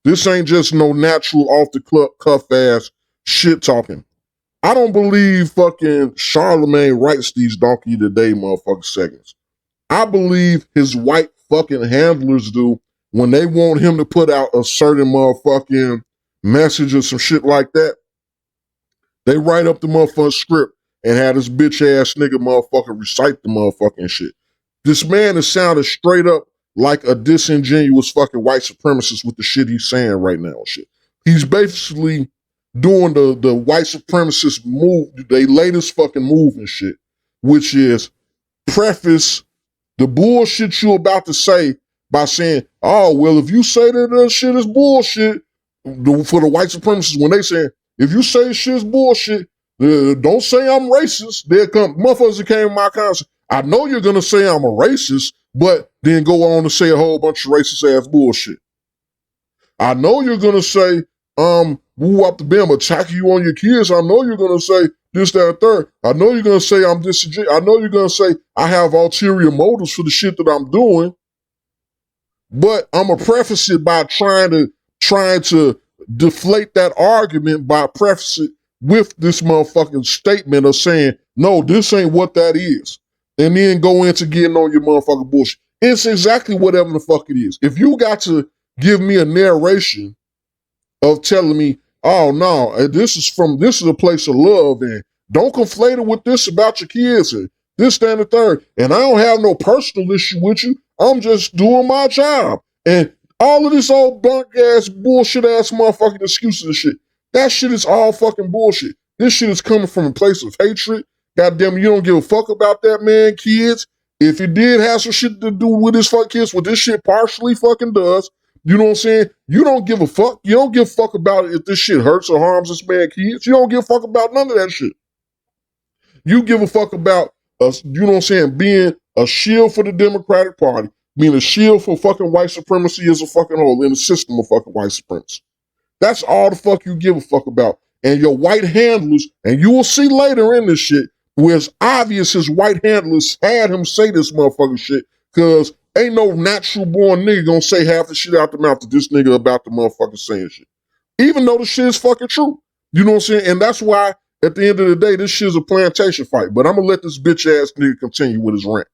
This ain't just no natural off the cuff ass shit talking. I don't believe fucking Charlamagne writes these donkey of the day motherfucking segments. I believe his white fucking handlers do when they want him to put out a certain motherfucking message or some shit like that. They write up the motherfucking script and have this bitch ass nigga motherfucker recite the motherfucking shit. This man is sounding straight up like a disingenuous fucking white supremacist with the shit he's saying right now and shit. He's basically doing the white supremacist move, they latest fucking move and shit, which is preface the bullshit you about to say by saying, oh, well, if you say that shit is bullshit, for the white supremacists, when they say, if you say shit's bullshit, don't say I'm racist. There come motherfuckers that came in my concert. I know you're going to say I'm a racist, but then go on to say a whole bunch of racist ass bullshit. I know you're going to say, woo up the bam, attacking you on your kids. I know you're going to say this, that, and third. I know you're going to say I'm disingenuous. I know you're going to say I have ulterior motives for the shit that I'm doing. But I'm going to preface it by trying to deflate that argument by preface it with this motherfucking statement of saying, no, this ain't what that is. And then go into getting on your motherfucking bullshit. It's exactly whatever the fuck it is. If you got to give me a narration of telling me, oh no, this is a place of love, and don't conflate it with this about your kids and this, that, and the third. And I don't have no personal issue with you. I'm just doing my job. And all of this old bunk ass, bullshit ass motherfucking excuses and shit. That shit is all fucking bullshit. This shit is coming from a place of hatred. Goddamn, you don't give a fuck about that man, kids. If it did have some shit to do with his fucking kids, what this shit partially fucking does, you know what I'm saying? You don't give a fuck. You don't give a fuck about it if this shit hurts or harms this man, kids. You don't give a fuck about none of that shit. You give a fuck about us, you know what I'm saying, being a shield for the Democratic Party, being a shield for fucking white supremacy as a fucking whole in the system of fucking white supremacy. That's all the fuck you give a fuck about. And your white handlers, and you will see later in this shit, where it's obvious his white handlers had him say this motherfucking shit, because ain't no natural born nigga gonna say half the shit out the mouth to this nigga about the motherfucking saying shit. Even though the shit is fucking true. You know what I'm saying? And that's why, at the end of the day, this shit is a plantation fight. But I'm gonna let this bitch ass nigga continue with his rant.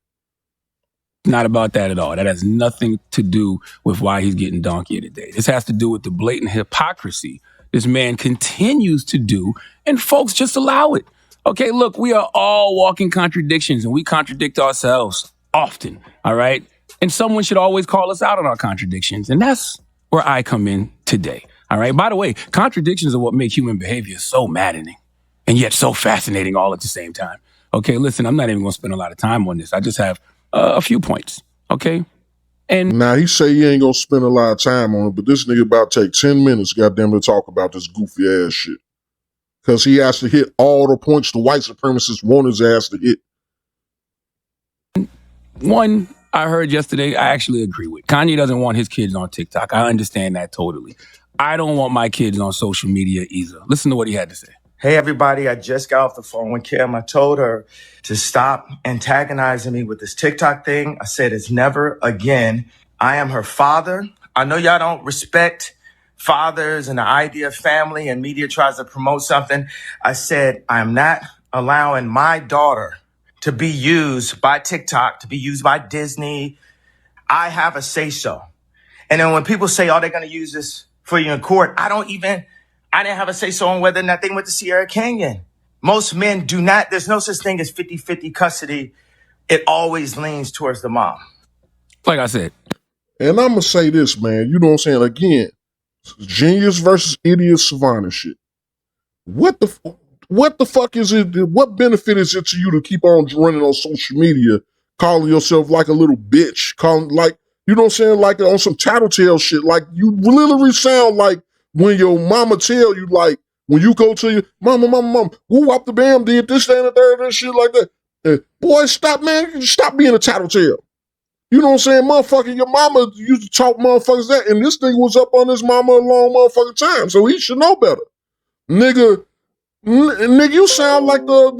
Not about that at all. That has nothing to do with why he's getting donkey today. This has to do with the blatant hypocrisy this man continues to do, and folks just allow it. Okay, look, we are all walking contradictions, and we contradict ourselves often, all right? And someone should always call us out on our contradictions, and that's where I come in today, all right? By the way, contradictions are what make human behavior so maddening and yet so fascinating all at the same time. Okay, listen, I'm not even going to spend a lot of time on this. I just have a few points, okay? And now he say he ain't gonna spend a lot of time on it, but this nigga about to take 10 minutes, goddamn, to talk about this goofy ass shit. Cause he has to hit all the points the white supremacists want his ass to hit. one I heard yesterday, I actually agree with. Kanye doesn't want his kids on TikTok. I understand that totally. I don't want my kids on social media either. Listen to what he had to say. Hey, everybody, I just got off the phone with Kim. I told her to stop antagonizing me with this TikTok thing. I said it's never again. I am her father. I know y'all don't respect fathers and the idea of family, and media tries to promote something. I said I'm not allowing my daughter to be used by TikTok, to be used by Disney. I have a say-so. And then when people say, oh, they're going to use this for you in court, I didn't have a say-so on whether or not they went to Sierra Canyon. Most men do not. There's no such thing as 50-50 custody. It always leans towards the mom. Like I said. And I'm going to say this, man. You know what I'm saying? Again, genius versus idiot savannah shit. What the fuck is it? What benefit is it to you to keep on running on social media, calling yourself like a little bitch, calling like, you know what I'm saying, like on some tattletale shit? Like you literally sound like when your mama tell you, like when you go to your mama, woo up the bam, did this, that, and the third, and shit like that. Boy, stop, man. Stop being a tattletale. You know what I'm saying? Motherfucker, your mama used to talk motherfuckers that, and this nigga was up on his mama a long motherfucking time, so he should know better. Nigga, you sound like the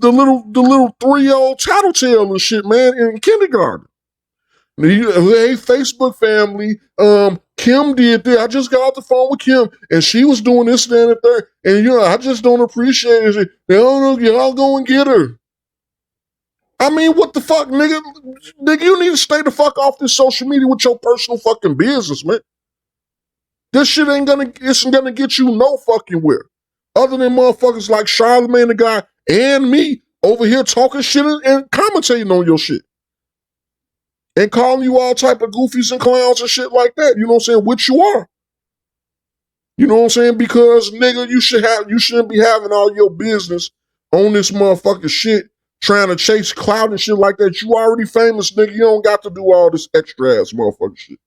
little 3-year-old tattletale and shit, man, in kindergarten. Hey, Facebook family, Kim did that. I just got off the phone with Kim, and she was doing this, that, and the third, and you know, I just don't appreciate it. Y'all go and get her. I mean, what the fuck, nigga? Nigga, you need to stay the fuck off this social media with your personal fucking business, man. This shit isn't gonna get you no fucking where. Other than motherfuckers like Charlamagne the guy and me over here talking shit and commentating on your shit. And calling you all type of goofies and clowns and shit like that. You know what I'm saying? Which you are. You know what I'm saying? Because, nigga, you shouldn't be having all your business on this motherfucking shit, trying to chase clout and shit like that. You already famous, nigga. You don't got to do all this extra ass motherfucking shit.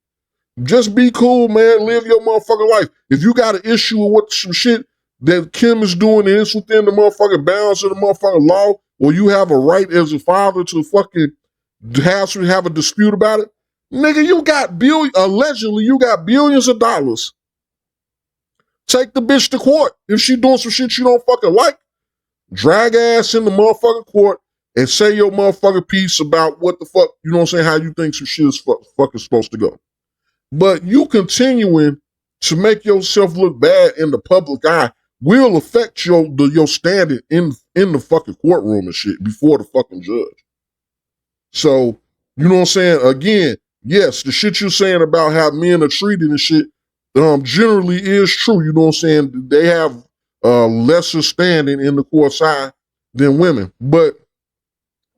Just be cool, man. Live your motherfucking life. If you got an issue with what some shit that Kim is doing and it's within the motherfucking bounds of the motherfucking law, or you have a right as a father to fucking have a dispute about it, nigga, allegedly you got billions of dollars. Take the bitch to court. If she doing some shit you don't fucking like, drag ass in the motherfucking court and say your motherfucking piece about what the fuck, you know what I'm saying, how you think some shit is fucking supposed to go. But you continuing to make yourself look bad in the public eye will affect your standing in the fucking courtroom and shit before the fucking judge. So, you know what I'm saying? Again, yes, the shit you're saying about how men are treated and shit generally is true. You know what I'm saying? They have lesser standing in the court's eye than women. But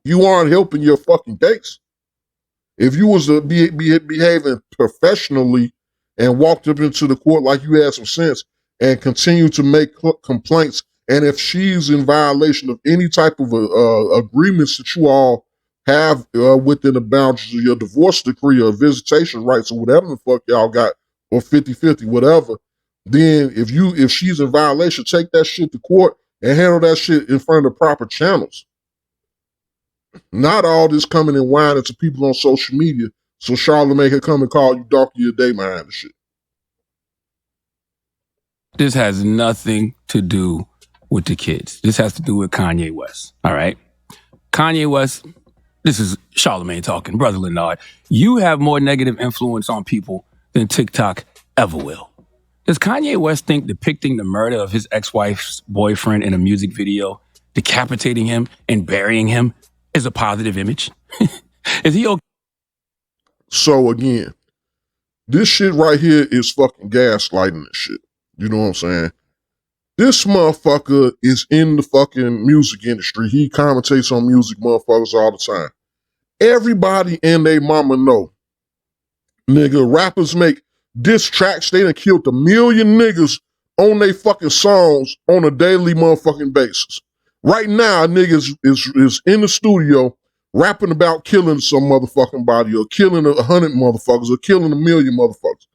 you aren't helping your fucking case. If you was to be behaving professionally and walked up into the court like you had some sense and continue to make complaints, and if she's in violation of any type of agreements that you all have within the boundaries of your divorce decree or visitation rights or whatever the fuck y'all got, or 50-50, whatever, then if she's in violation, take that shit to court and handle that shit in front of the proper channels. Not all this coming and whining to people on social media so Charlamagne can come and call you donkey a day behind the shit. This has nothing to do with the kids. This has to do with Kanye West, all right? Kanye West, this is Charlamagne talking. Brother Leonard, you have more negative influence on people than TikTok ever will. Does Kanye West think depicting the murder of his ex-wife's boyfriend in a music video, decapitating him and burying him, is a positive image? Is he okay? So again, this shit right here is fucking gaslighting and shit. You know what I'm saying? This motherfucker is in the fucking music industry. He commentates on music motherfuckers all the time. Everybody and they mama know. Nigga, rappers make diss tracks. They done killed 1 million niggas on they fucking songs on a daily motherfucking basis. Right now, niggas is in the studio rapping about killing some motherfucking body or killing 100 motherfuckers or killing 1 million motherfuckers.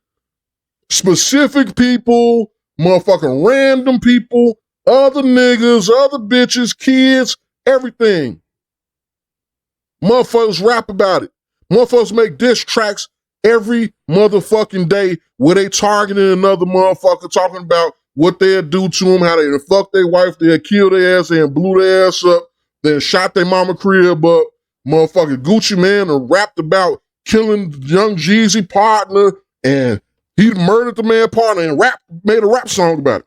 Specific people, motherfucking random people, other niggas, other bitches, kids, everything. Motherfuckers rap about it. Motherfuckers make diss tracks every motherfucking day where they targeting another motherfucker, talking about what they'll do to them, how they fuck their wife, they'll kill their ass, they blew their ass up, then shot their mama crib up. Motherfucking Gucci Mane rapped about killing Young Jeezy partner, and he murdered the man partner and made a rap song about it.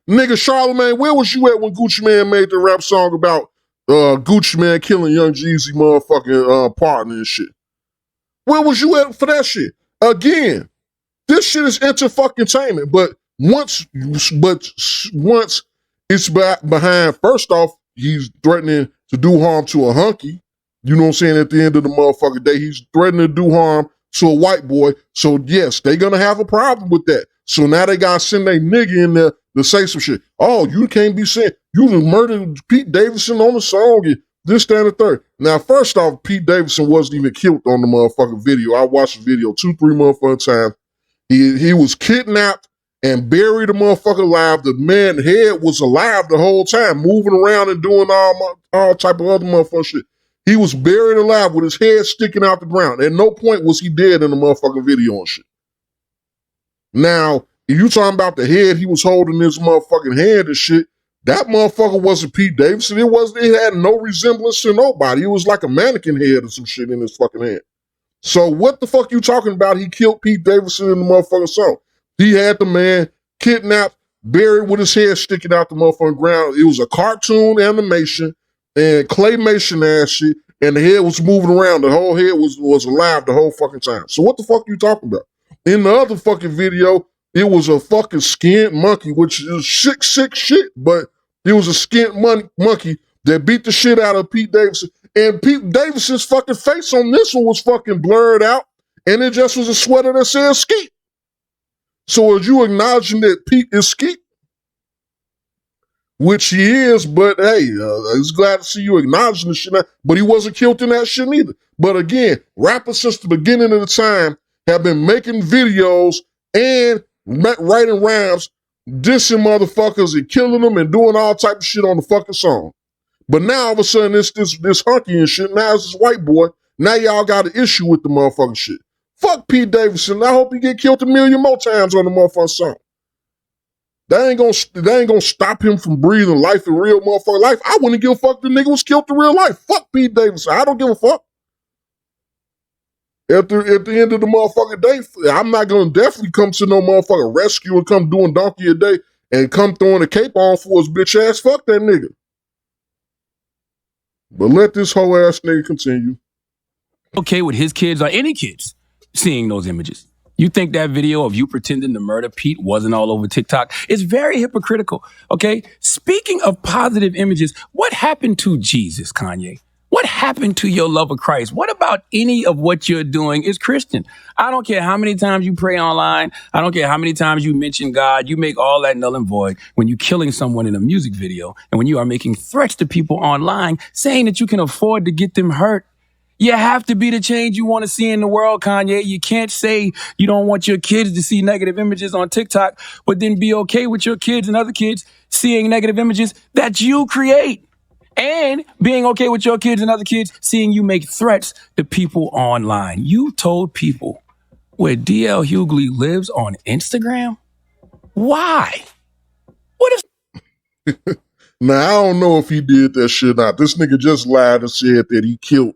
Nigga, Charlamagne, where was you at when Gucci Mane made the rap song about Gucci Mane killing Young Jeezy motherfucking partner and shit? Where was you at for that shit? Again, this shit is inter-fucking-tainment, but once it's behind, first off, he's threatening to do harm to a hunky. You know what I'm saying? At the end of the motherfucking day, he's threatening to do harm to a white boy. So yes, they're gonna have a problem with that. So now they gotta send their nigga in there to say some shit. Oh, you can't be saying you murdered Pete Davidson on the song and this, that, and the third. Now, first off, Pete Davidson wasn't even killed on the motherfucking video. I watched the video 2-3 motherfucking times. He was kidnapped and buried the motherfucker alive. The man's head was alive the whole time, moving around and doing all type of other motherfucking shit. He was buried alive with his head sticking out the ground. At no point was he dead in the motherfucking video and shit. Now, if you talking about the head he was holding his motherfucking hand and shit, that motherfucker wasn't Pete Davidson. It had no resemblance to nobody. It was like a mannequin head or some shit in his fucking hand. So what the fuck you talking about? He killed Pete Davidson in the motherfucking song. He had the man kidnapped, buried with his head sticking out the motherfucking ground. It was a cartoon animation and claymation ass shit, and the head was moving around. The whole head was alive the whole fucking time. So what the fuck you talking about? In the other fucking video, it was a fucking skint monkey, which is sick shit, but it was a skint monkey that beat the shit out of Pete Davidson. And Pete Davidson's fucking face on this one was fucking blurred out, and it just was a sweater that said Skeet. So are you acknowledging that Pete is Skeet? Which he is, but hey, I was glad to see you acknowledging the shit now, but he wasn't killed in that shit neither. But again, rappers since the beginning of the time have been making videos and writing rhymes, dissing motherfuckers and killing them and doing all type of shit on the fucking song. But now all of a sudden it's this hunky and shit. Now it's this white boy. Now y'all got an issue with the motherfucking shit. Fuck Pete Davidson. I hope he get killed 1 million more times on the motherfucking song. That ain't gonna stop him from breathing life in real motherfucking life. I wouldn't give a fuck if the nigga was killed in real life. Fuck Pete Davidson. I don't give a fuck. At the end of the motherfucking day, I'm not gonna definitely come to no motherfucking rescue and come doing donkey a day and come throwing a cape on for his bitch ass. Fuck that nigga. But let this whole ass nigga continue. Okay with his kids or any kids seeing those images. You think that video of you pretending to murder Pete wasn't all over TikTok? It's very hypocritical, okay? Speaking of positive images, what happened to Jesus, Kanye? What happened to your love of Christ? What about any of what you're doing is Christian? I don't care how many times you pray online. I don't care how many times you mention God. You make all that null and void when you're killing someone in a music video and when you are making threats to people online saying that you can afford to get them hurt. You have to be the change you want to see in the world, Kanye. You can't say you don't want your kids to see negative images on TikTok, but then be okay with your kids and other kids seeing negative images that you create. And being okay with your kids and other kids seeing you make threats to people online. You told people where DL Hughley lives on Instagram? Why? What if... Now, I don't know if he did that shit or not. This nigga just lied and said that he killed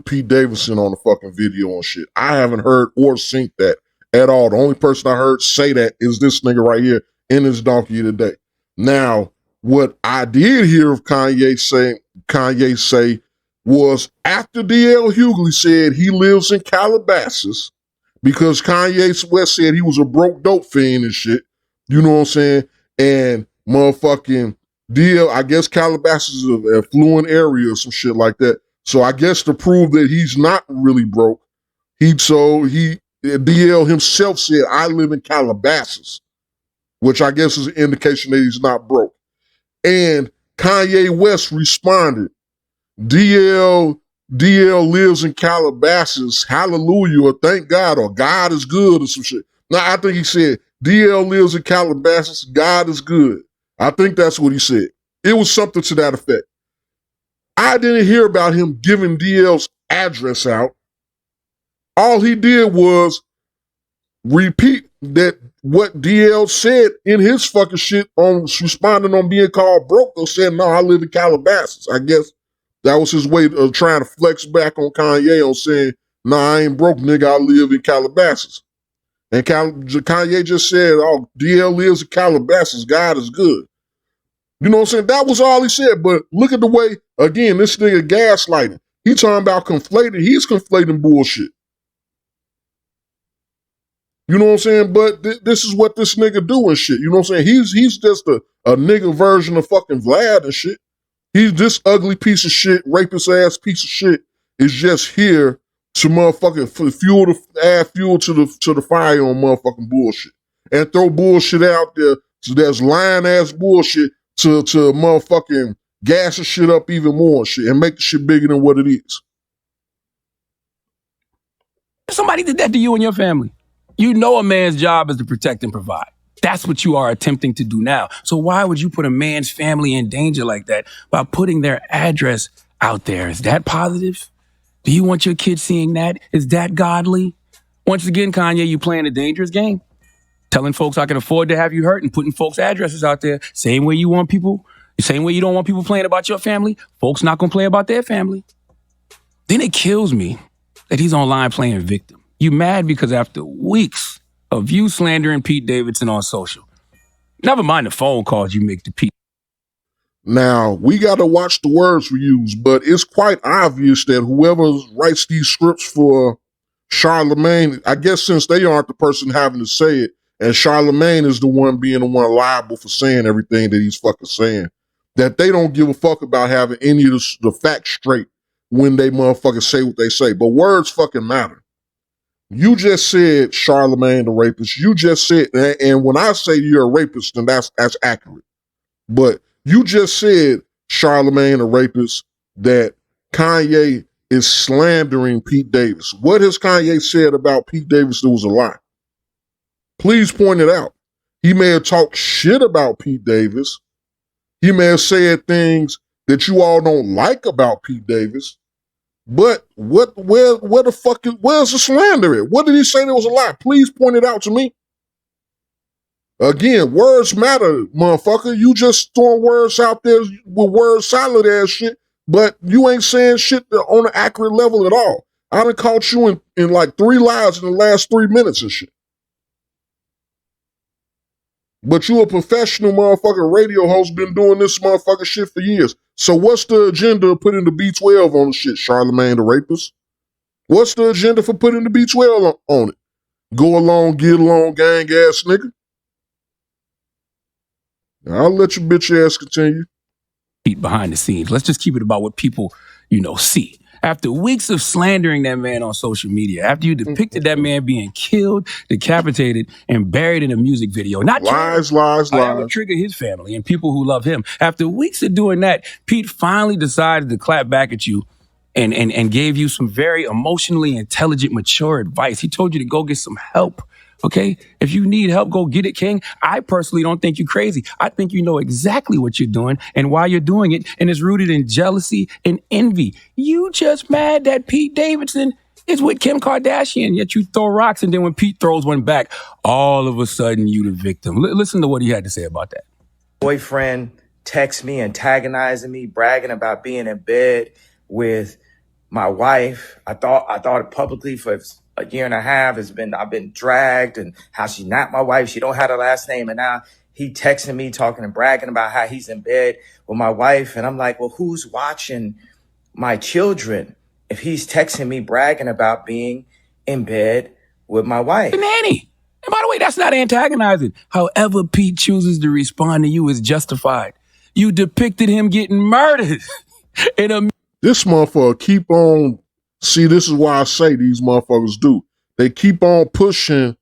Pete Davidson on the fucking video and shit. I haven't heard or seen that at all. The only person I heard say that is this nigga right here in his donkey today. Now, what I did hear of Kanye say was after DL Hughley said he lives in Calabasas because Kanye West said he was a broke dope fiend and shit. You know what I'm saying? And motherfucking DL, I guess Calabasas is an affluent area or some shit like that. So I guess to prove that he's not really broke, DL himself said, I live in Calabasas, which I guess is an indication that he's not broke. And Kanye West responded DL lives in Calabasas, hallelujah, or thank God, or God is good, or some shit. No, I think he said, DL lives in Calabasas, God is good. I think that's what he said. It was something to that effect. I didn't hear about him giving DL's address out. All he did was repeat that what DL said in his fucking shit on responding on being called broke, or saying, no, I live in Calabasas. I guess that was his way of trying to flex back on Kanye on saying, nah, I ain't broke, nigga, I live in Calabasas. And Kanye just said, oh, DL lives in Calabasas, God is good. You know what I'm saying? That was all he said. But look at the way, again, this nigga gaslighting. He talking about conflating. He's conflating bullshit. You know what I'm saying? But this is what this nigga do and shit. You know what I'm saying? He's just a nigga version of fucking Vlad and shit. He's this ugly piece of shit, rapist ass piece of shit is just here to motherfucking add fuel to the fire on motherfucking bullshit. And throw bullshit out there. So there's lying ass bullshit to motherfucking gas the shit up even more and shit and make the shit bigger than what it is. Somebody did that to you and your family. You know a man's job is to protect and provide. That's what you are attempting to do now. So why would you put a man's family in danger like that by putting their address out there? Is that positive? Do you want your kids seeing that? Is that godly? Once again, Kanye, you playing a dangerous game. Telling folks I can afford to have you hurt and putting folks' addresses out there. Same way you want people, same way you don't want people playing about your family, folks not gonna play about their family. Then it kills me that he's online playing victim. You mad because after weeks of you slandering Pete Davidson on social, never mind the phone calls you make to Pete. Now, we got to watch the words we use, but it's quite obvious that whoever writes these scripts for Charlamagne, I guess since they aren't the person having to say it, and Charlamagne is the one being the one liable for saying everything that he's fucking saying, that they don't give a fuck about having any of the facts straight when they motherfucking say what they say. But words fucking matter. You just said Charlamagne the rapist. You just said, and when I say you're a rapist, then that's accurate. But you just said Charlamagne the rapist, that Kanye is slandering Pete Davis. What has Kanye said about Pete Davis that was a lie? Please point it out. He may have talked shit about Pete Davis. He may have said things that you all don't like about Pete Davis. But where the fuck where's the slander at? What did he say that was a lie? Please point it out to me. Again, words matter, motherfucker. You just throwing words out there with word salad ass shit, but you ain't saying shit on an accurate level at all. I done caught you in like 3 lies in the last 3 minutes and shit. But you a professional motherfucking radio host, been doing this motherfucking shit for years. So what's the agenda of putting the B12 on the shit, Charlamagne the rapist? What's the agenda for putting the B12 on it? Go along, get along, gang ass nigga. I'll let your bitch ass continue. Behind the scenes. Let's just keep it about what people, see. After weeks of slandering that man on social media, after you depicted that man being killed, decapitated, and buried in a music video, not lies. That would trigger his family and people who love him. After weeks of doing that, Pete finally decided to clap back at you and gave you some very emotionally intelligent, mature advice. He told you to go get some help. Okay? If you need help, go get it, King. I personally don't think you're crazy. I think you know exactly what you're doing and why you're doing it, and it's rooted in jealousy and envy. You just mad that Pete Davidson is with Kim Kardashian, yet you throw rocks, and then when Pete throws one back, all of a sudden you the victim. Listen to what he had to say about that. Boyfriend texts me, antagonizing me, bragging about being in bed with my wife. I thought it publicly for a year and a half. I've been dragged, and how she's not my wife. She don't have her last name. And now he texting me, talking and bragging about how he's in bed with my wife. And I'm like, well, who's watching my children if he's texting me bragging about being in bed with my wife? The nanny. And by the way, that's not antagonizing. However Pete chooses to respond to you is justified. You depicted him getting murdered in a... This motherfucker keep on... See, this is why I say these motherfuckers do. They keep on pushing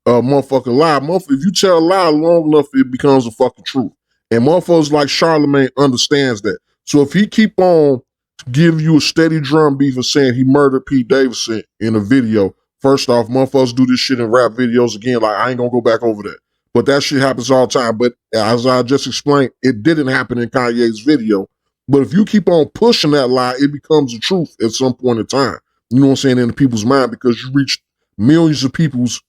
a motherfucking lie. If you tell a lie long enough, it becomes a fucking truth. And motherfuckers like Charlamagne understands that. So if he keep on give you a steady drum beat for saying he murdered Pete Davidson in a video. First off, motherfuckers do this shit in rap videos again. Like, I ain't gonna go back over that. But that shit happens all the time. But as I just explained, it didn't happen in Kanye's video. But if you keep on pushing that lie, it becomes the truth at some point in time. You know what I'm saying? In people's mind, because you reach millions of people's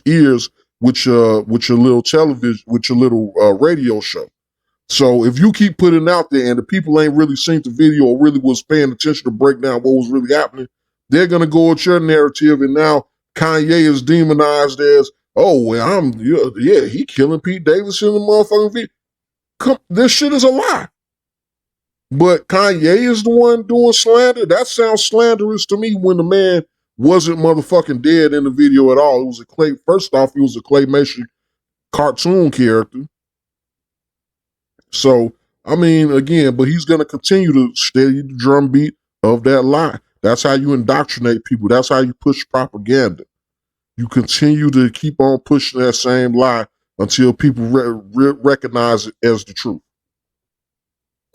ears with your little television, with your little radio show. So if you keep putting it out there and the people ain't really seen the video or really was paying attention to break down what was really happening, they're gonna go with your narrative. And now Kanye is demonized as, oh, well, he killing Pete Davidson in the motherfucking video. This shit is a lie. But Kanye is the one doing slander. That sounds slanderous to me when the man wasn't motherfucking dead in the video at all. It was first off, he was a claymation cartoon character. So, I mean, again, but he's going to continue to steady the drumbeat of that lie. That's how you indoctrinate people. That's how you push propaganda. You continue to keep on pushing that same lie until people recognize it as the truth.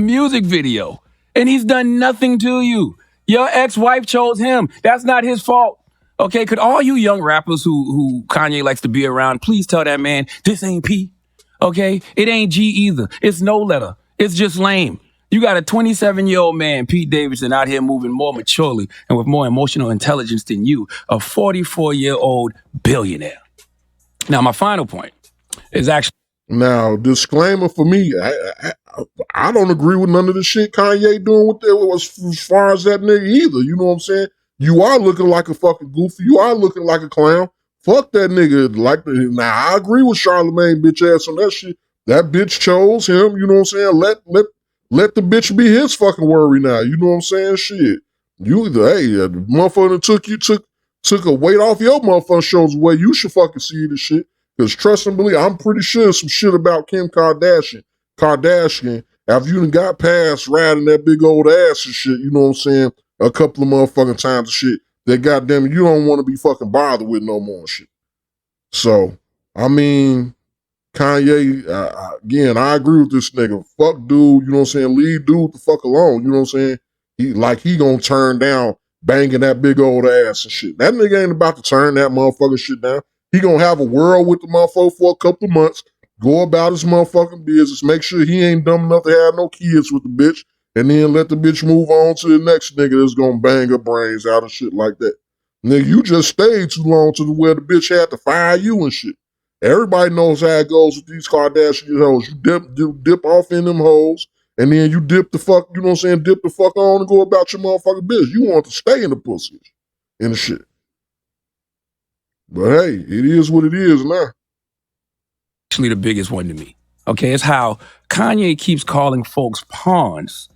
Music video, and he's done nothing to you. Your ex-wife chose him. That's not his fault. Okay, could all you young rappers who Kanye likes to be around, please tell that man, this ain't P. Okay, it ain't G either. It's no letter. It's just lame. You got a 27-year-old man, Pete Davidson, out here moving more maturely and with more emotional intelligence than you, a 44-year-old billionaire. Now, my final point is actually... Now, disclaimer for me, I don't agree with none of the shit Kanye doing with it as far as that nigga either. You know what I'm saying? You are looking like a fucking goofy. You are looking like a clown. Fuck that nigga. Now, I agree with Charlamagne bitch ass on that shit. That bitch chose him. You know what I'm saying? Let the bitch be his fucking worry now. You know what I'm saying? Shit. You either, the motherfucker took a weight off your motherfucking shoulders away. You should fucking see this shit. Because trust and believe, I'm pretty sure some shit about Kim Kardashian, after you done got past riding that big old ass and shit, you know what I'm saying, a couple of motherfucking times and shit, that goddamn it, you don't want to be fucking bothered with no more shit. So, I mean, Kanye, again, I agree with this nigga. Fuck dude, you know what I'm saying, leave dude the fuck alone, you know what I'm saying? He gonna turn down banging that big old ass and shit. That nigga ain't about to turn that motherfucking shit down. He gonna have a world with the motherfucker for a couple of months, go about his motherfucking business, make sure he ain't dumb enough to have no kids with the bitch, and then let the bitch move on to the next nigga that's gonna bang her brains out and shit like that. Nigga, you just stayed too long to where the bitch had to fire you and shit. Everybody knows how it goes with these Kardashian hoes. You dip off in them hoes, and then you dip the fuck, you know what I'm saying, dip the fuck on and go about your motherfucking business. You want to stay in the pussy and the shit. But hey, it is what it is now. Actually, the biggest one to me. Okay, it's how Kanye keeps calling folks pawns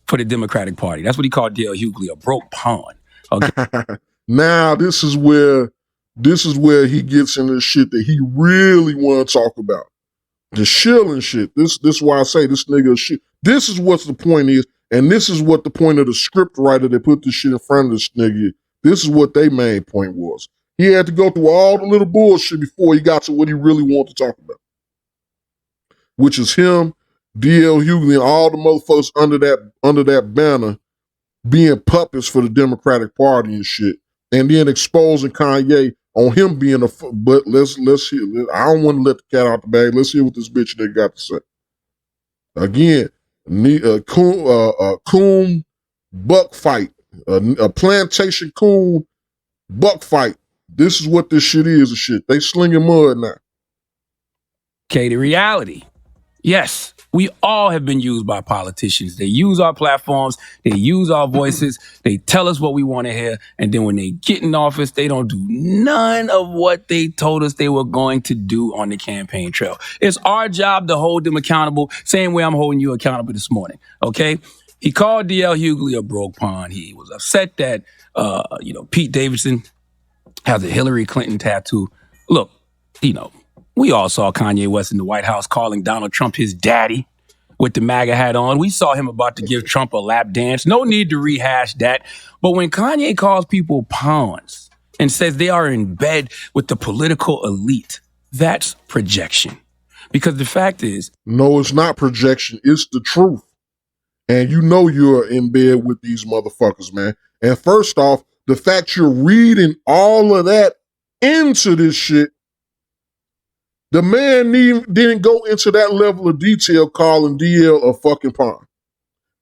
for the Democratic Party. That's what he called D.L. Hughley, a broke pawn. Okay. Now this is where he gets into the shit that he really want to talk about. The shilling shit. This is why I say this nigga is shit. This is what the point is, and this is what the point of the script writer that put this shit in front of this nigga is. This is what their main point was. He had to go through all the little bullshit before he got to what he really wanted to talk about, which is him, D.L. Hughley, and all the motherfuckers under that banner being puppets for the Democratic Party and shit, and then exposing Kanye on him being but let's hear. I don't want to let the cat out the bag. Let's hear what this bitch nigga got to say. Again, coon buck fight, a plantation coon buck fight. This is what this shit is and shit. They slinging mud now. Okay, the reality. Yes, we all have been used by politicians. They use our platforms. They use our voices. They tell us what we want to hear. And then when they get in office, they don't do none of what they told us they were going to do on the campaign trail. It's our job to hold them accountable, same way I'm holding you accountable this morning, okay? He called D.L. Hughley a broke pawn. He was upset that, Pete Davidson has a Hillary Clinton tattoo. Look, we all saw Kanye West in the White House calling Donald Trump his daddy with the MAGA hat on. We saw him about to give Trump a lap dance. No need to rehash that. But when Kanye calls people pawns and says they are in bed with the political elite, that's projection. Because the fact is... No, it's not projection. It's the truth. And you know you're in bed with these motherfuckers, man. And first off, the fact you're reading all of that into this shit, the man didn't go into that level of detail calling DL a fucking pawn.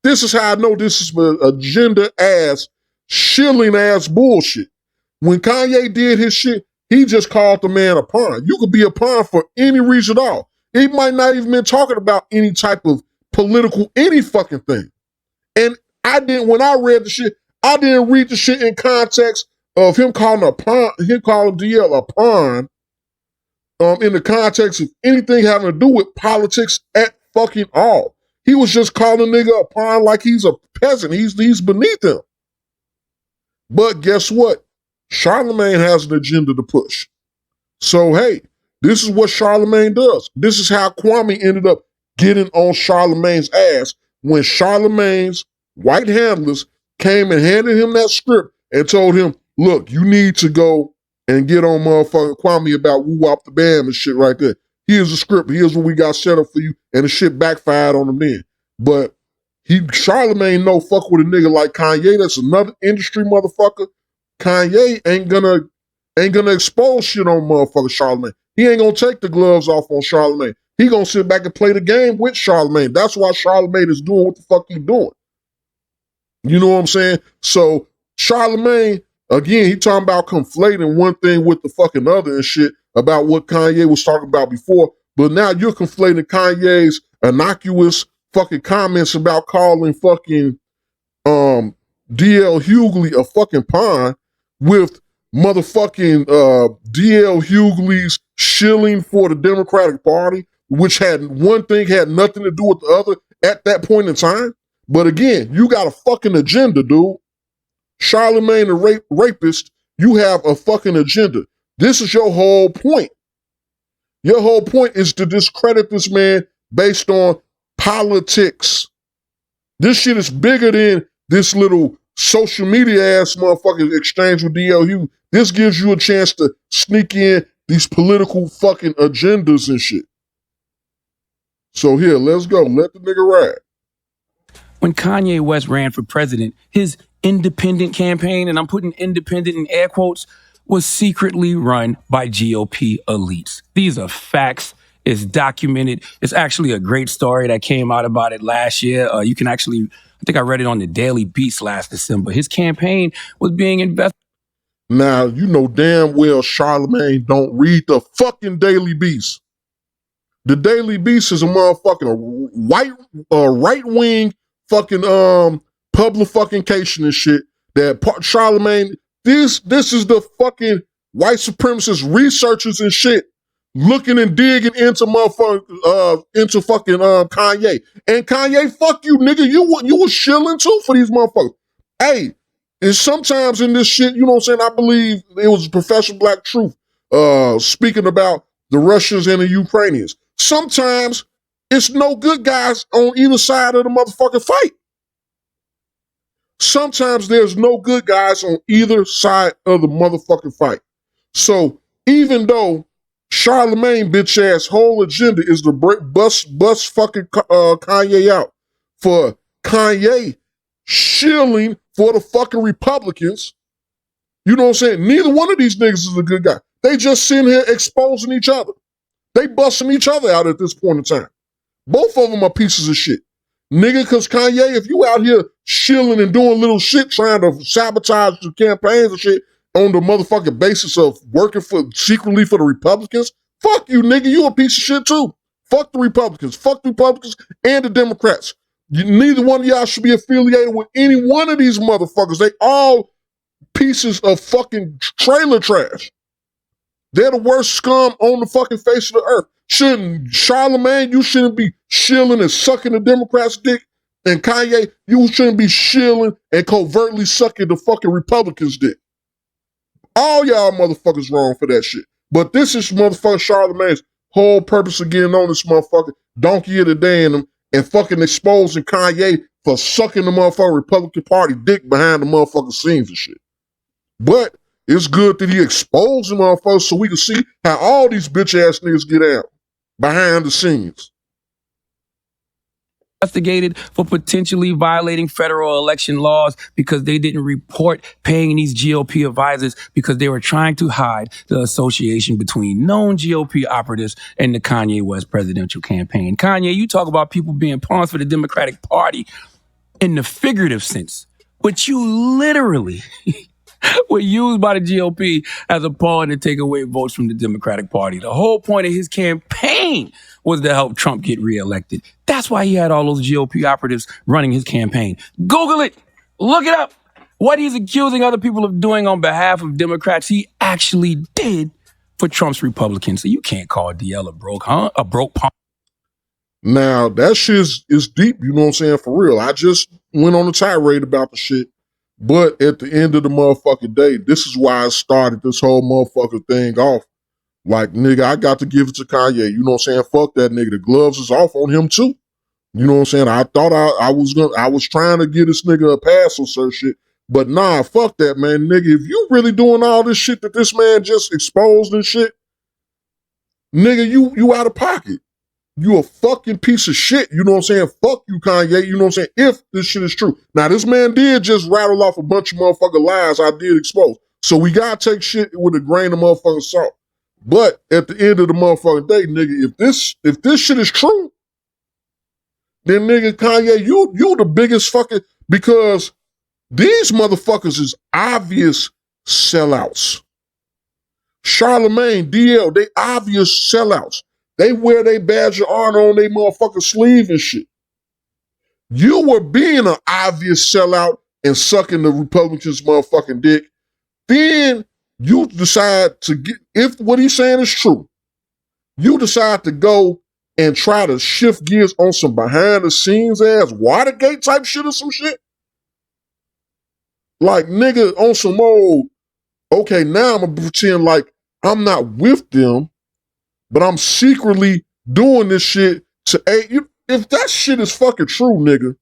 This is how I know this is agenda-ass, shilling-ass bullshit. When Kanye did his shit, he just called the man a pawn. You could be a pawn for any reason at all. He might not even been talking about any type of political, any fucking thing. And when I read the shit, I didn't read the shit in context of him calling DL a pawn, in the context of anything having to do with politics at fucking all. He was just calling a nigga a pawn like he's a peasant. He's beneath him. But guess what? Charlamagne has an agenda to push. So, hey, this is what Charlamagne does. This is how Kwame ended up getting on Charlamagne's ass when Charlamagne's white handlers came and handed him that script and told him, look, you need to go and get on motherfucking Kwame about woo-wop the bam and shit right there. Here's the script. Here's what we got set up for you. And the shit backfired on him then. But Charlamagne no fuck with a nigga like Kanye. That's another industry motherfucker. Kanye ain't gonna expose shit on motherfucker Charlamagne. He ain't gonna take the gloves off on Charlamagne. He gonna sit back and play the game with Charlamagne. That's why Charlamagne is doing what the fuck he doing. You know what I'm saying? So Charlamagne, again, he talking about conflating one thing with the fucking other and shit about what Kanye was talking about before. But now you're conflating Kanye's innocuous fucking comments about calling fucking DL Hughley a fucking pawn with motherfucking DL Hughley's shilling for the Democratic Party, which had nothing to do with the other at that point in time. But again, you got a fucking agenda, dude. Charlamagne the rapist, you have a fucking agenda. This is your whole point. Your whole point is to discredit this man based on politics. This shit is bigger than this little social media ass motherfucking exchange with DLU. This gives you a chance to sneak in these political fucking agendas and shit. So here, let's go. Let the nigga ride. When Kanye West ran for president, his independent campaign, and I'm putting independent in air quotes, was secretly run by GOP elites. These are facts. It's documented. It's actually a great story that came out about it last year. You can actually, I think I read it on the Daily Beast last December. His campaign was being invested. Now, you know damn well Charlamagne don't read the fucking Daily Beast. The Daily Beast is a motherfucking right-wing fucking public fucking and shit that Charlamagne, this is the fucking white supremacist researchers and shit looking and digging into motherfucking into fucking Kanye. And Kanye, fuck you, nigga. You was shilling too for these motherfuckers. Hey, and sometimes in this shit, you know what I'm saying, I believe it was Professor Black Truth speaking about the Russians and the Ukrainians. Sometimes it's no good guys on either side of the motherfucking fight. Sometimes there's no good guys on either side of the motherfucking fight. So even though Charlamagne bitch ass whole agenda is to bust fucking Kanye out for Kanye shilling for the fucking Republicans, you know what I'm saying? Neither one of these niggas is a good guy. They just sitting here exposing each other. They busting each other out at this point in time. Both of them are pieces of shit. Nigga, because Kanye, if you out here shilling and doing little shit trying to sabotage the campaigns and shit on the motherfucking basis of working secretly for the Republicans, fuck you, nigga. You a piece of shit too. Fuck the Republicans. Fuck the Republicans and the Democrats. Neither one of y'all should be affiliated with any one of these motherfuckers. They all pieces of fucking trailer trash. They're the worst scum on the fucking face of the earth. Charlamagne, you shouldn't be shilling and sucking the Democrats' dick. And Kanye, you shouldn't be shilling and covertly sucking the fucking Republicans' dick. All y'all motherfuckers wrong for that shit. But this is motherfucking Charlamagne's whole purpose of getting on this motherfucker donkey of the day in him and fucking exposing Kanye for sucking the motherfucking Republican Party dick behind the motherfucking scenes and shit. But it's good that he exposed the motherfuckers so we can see how all these bitch ass niggas get out behind the scenes. investigated for potentially violating federal election laws because they didn't report paying these GOP advisors because they were trying to hide the association between known GOP operatives and the Kanye West presidential campaign. Kanye, you talk about people being pawns for the Democratic Party in the figurative sense, but you literally were used by the GOP as a pawn to take away votes from the Democratic Party. The whole point of his campaign was to help Trump get reelected. That's why he had all those GOP operatives running his campaign. Google it. Look it up. What he's accusing other people of doing on behalf of Democrats, he actually did for Trump's Republicans. So you can't call DL a broke pawn. Now, that shit is deep, you know what I'm saying, for real. I just went on a tirade about the shit. But at the end of the motherfucking day, this is why I started this whole motherfucking thing off. Like, nigga, I got to give it to Kanye. You know what I'm saying? Fuck that nigga. The gloves is off on him too. You know what I'm saying? I thought I was trying to get this nigga a pass or some shit. But nah, fuck that, man. Nigga, if you really doing all this shit that this man just exposed and shit, nigga, you out of pocket. You a fucking piece of shit. You know what I'm saying? Fuck you, Kanye. You know what I'm saying? If this shit is true. Now, this man did just rattle off a bunch of motherfucking lies I did expose. So we gotta take shit with a grain of motherfucking salt. But at the end of the motherfucking day, nigga, if this shit is true, then nigga, Kanye, you the biggest fucking, because these motherfuckers is obvious sellouts. Charlamagne, DL, they obvious sellouts. They wear their badge of honor on their motherfucking sleeve and shit. You were being an obvious sellout and sucking the Republicans' motherfucking dick. Then you decide to get, if what he's saying is true, you decide to go and try to shift gears on some behind the scenes ass Watergate type shit or some shit. Like, nigga, on some old, okay, now I'm gonna pretend like I'm not with them, but I'm secretly doing this shit to aid you. If that shit is fucking true, nigga,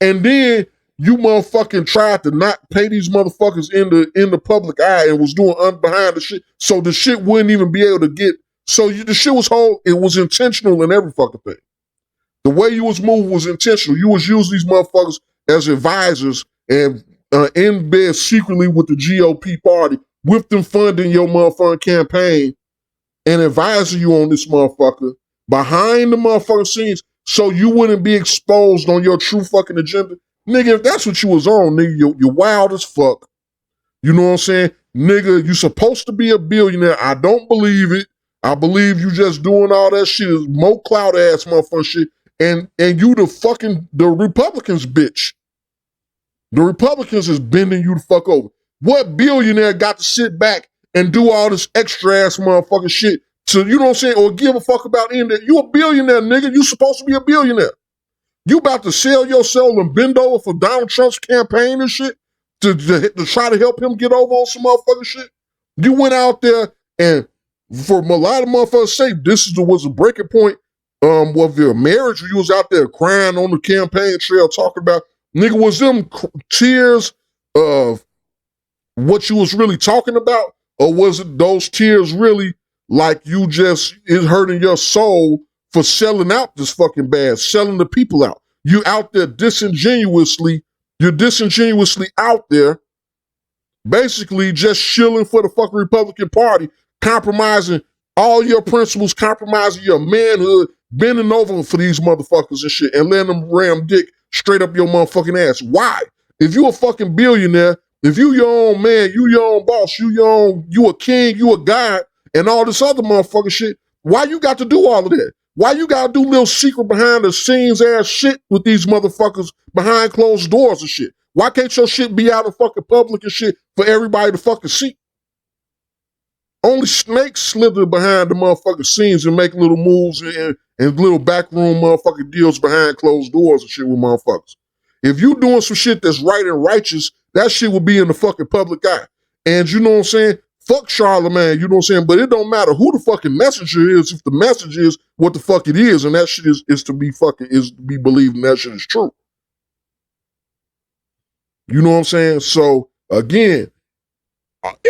and then you motherfucking tried to not pay these motherfuckers in the public eye and was doing behind the shit, so the shit wouldn't even be able to get. So the shit was whole. It was intentional in every fucking thing. The way you was moving was intentional. You was using these motherfuckers as advisors and in bed secretly with the GOP party, with them funding your motherfucking campaign and advising you on this motherfucker behind the motherfucking scenes so you wouldn't be exposed on your true fucking agenda. Nigga, if that's what you was on, nigga, you're wild as fuck. You know what I'm saying? Nigga, you supposed to be a billionaire. I don't believe it. I believe you just doing all that shit is more clout ass motherfucking shit. And you the Republicans, bitch. The Republicans is bending you the fuck over. What billionaire got to sit back and do all this extra ass motherfucking shit to, you know what I'm saying, or give a fuck about any of that? You a billionaire, nigga. You supposed to be a billionaire. You about to sell your soul and bend over for Donald Trump's campaign and shit to try to help him get over on some motherfucking shit? You went out there and for a lot of motherfuckers say this was a breaking point of your marriage. You was out there crying on the campaign trail talking about, nigga, was them tears of what you was really talking about? Or was it those tears really like you just is hurting your soul for selling out this fucking bad, selling the people out? You out there you're disingenuously out there, basically just shilling for the fucking Republican Party, compromising all your principles, compromising your manhood, bending over for these motherfuckers and shit, and letting them ram dick straight up your motherfucking ass. Why? If you a fucking billionaire, if you your own man, you your own boss, you a king, you a god, and all this other motherfucking shit, why you got to do all of that? Why you gotta do little secret behind the scenes ass shit with these motherfuckers behind closed doors and shit? Why can't your shit be out in fucking public and shit for everybody to fucking see? Only snakes slither behind the motherfucking scenes and make little moves and little backroom motherfucking deals behind closed doors and shit with motherfuckers. If you doing some shit that's right and righteous, that shit will be in the fucking public eye. And you know what I'm saying? Fuck Charlamagne, you know what I'm saying? But it don't matter who the fucking messenger is if the message is what the fuck it is, and that shit is to be believed and that shit is true. You know what I'm saying? So again,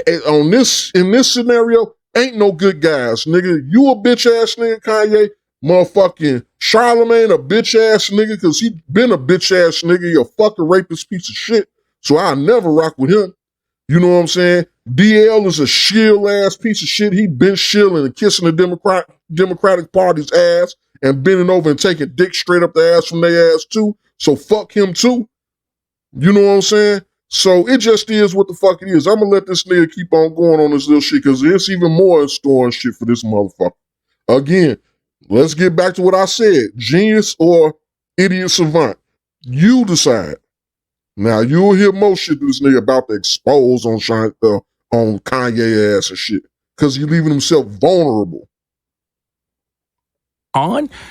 in this scenario, ain't no good guys, nigga. You a bitch ass nigga, Kanye. Motherfucking Charlamagne a bitch ass nigga because he been a bitch ass nigga. He a fucking rapist piece of shit. So I'll never rock with him. You know what I'm saying? DL is a shill ass piece of shit. He been shilling and kissing the Democratic Party's ass and bending over and taking dick straight up the ass from their ass too. So fuck him too. You know what I'm saying? So it just is what the fuck it is. I'm gonna let this nigga keep on going on this little shit because there's even more in store and shit for this motherfucker. Again, let's get back to what I said. Genius or idiot savant. You decide. Now, you'll hear most shit this nigga about to expose on Kanye ass and shit because he's leaving himself vulnerable.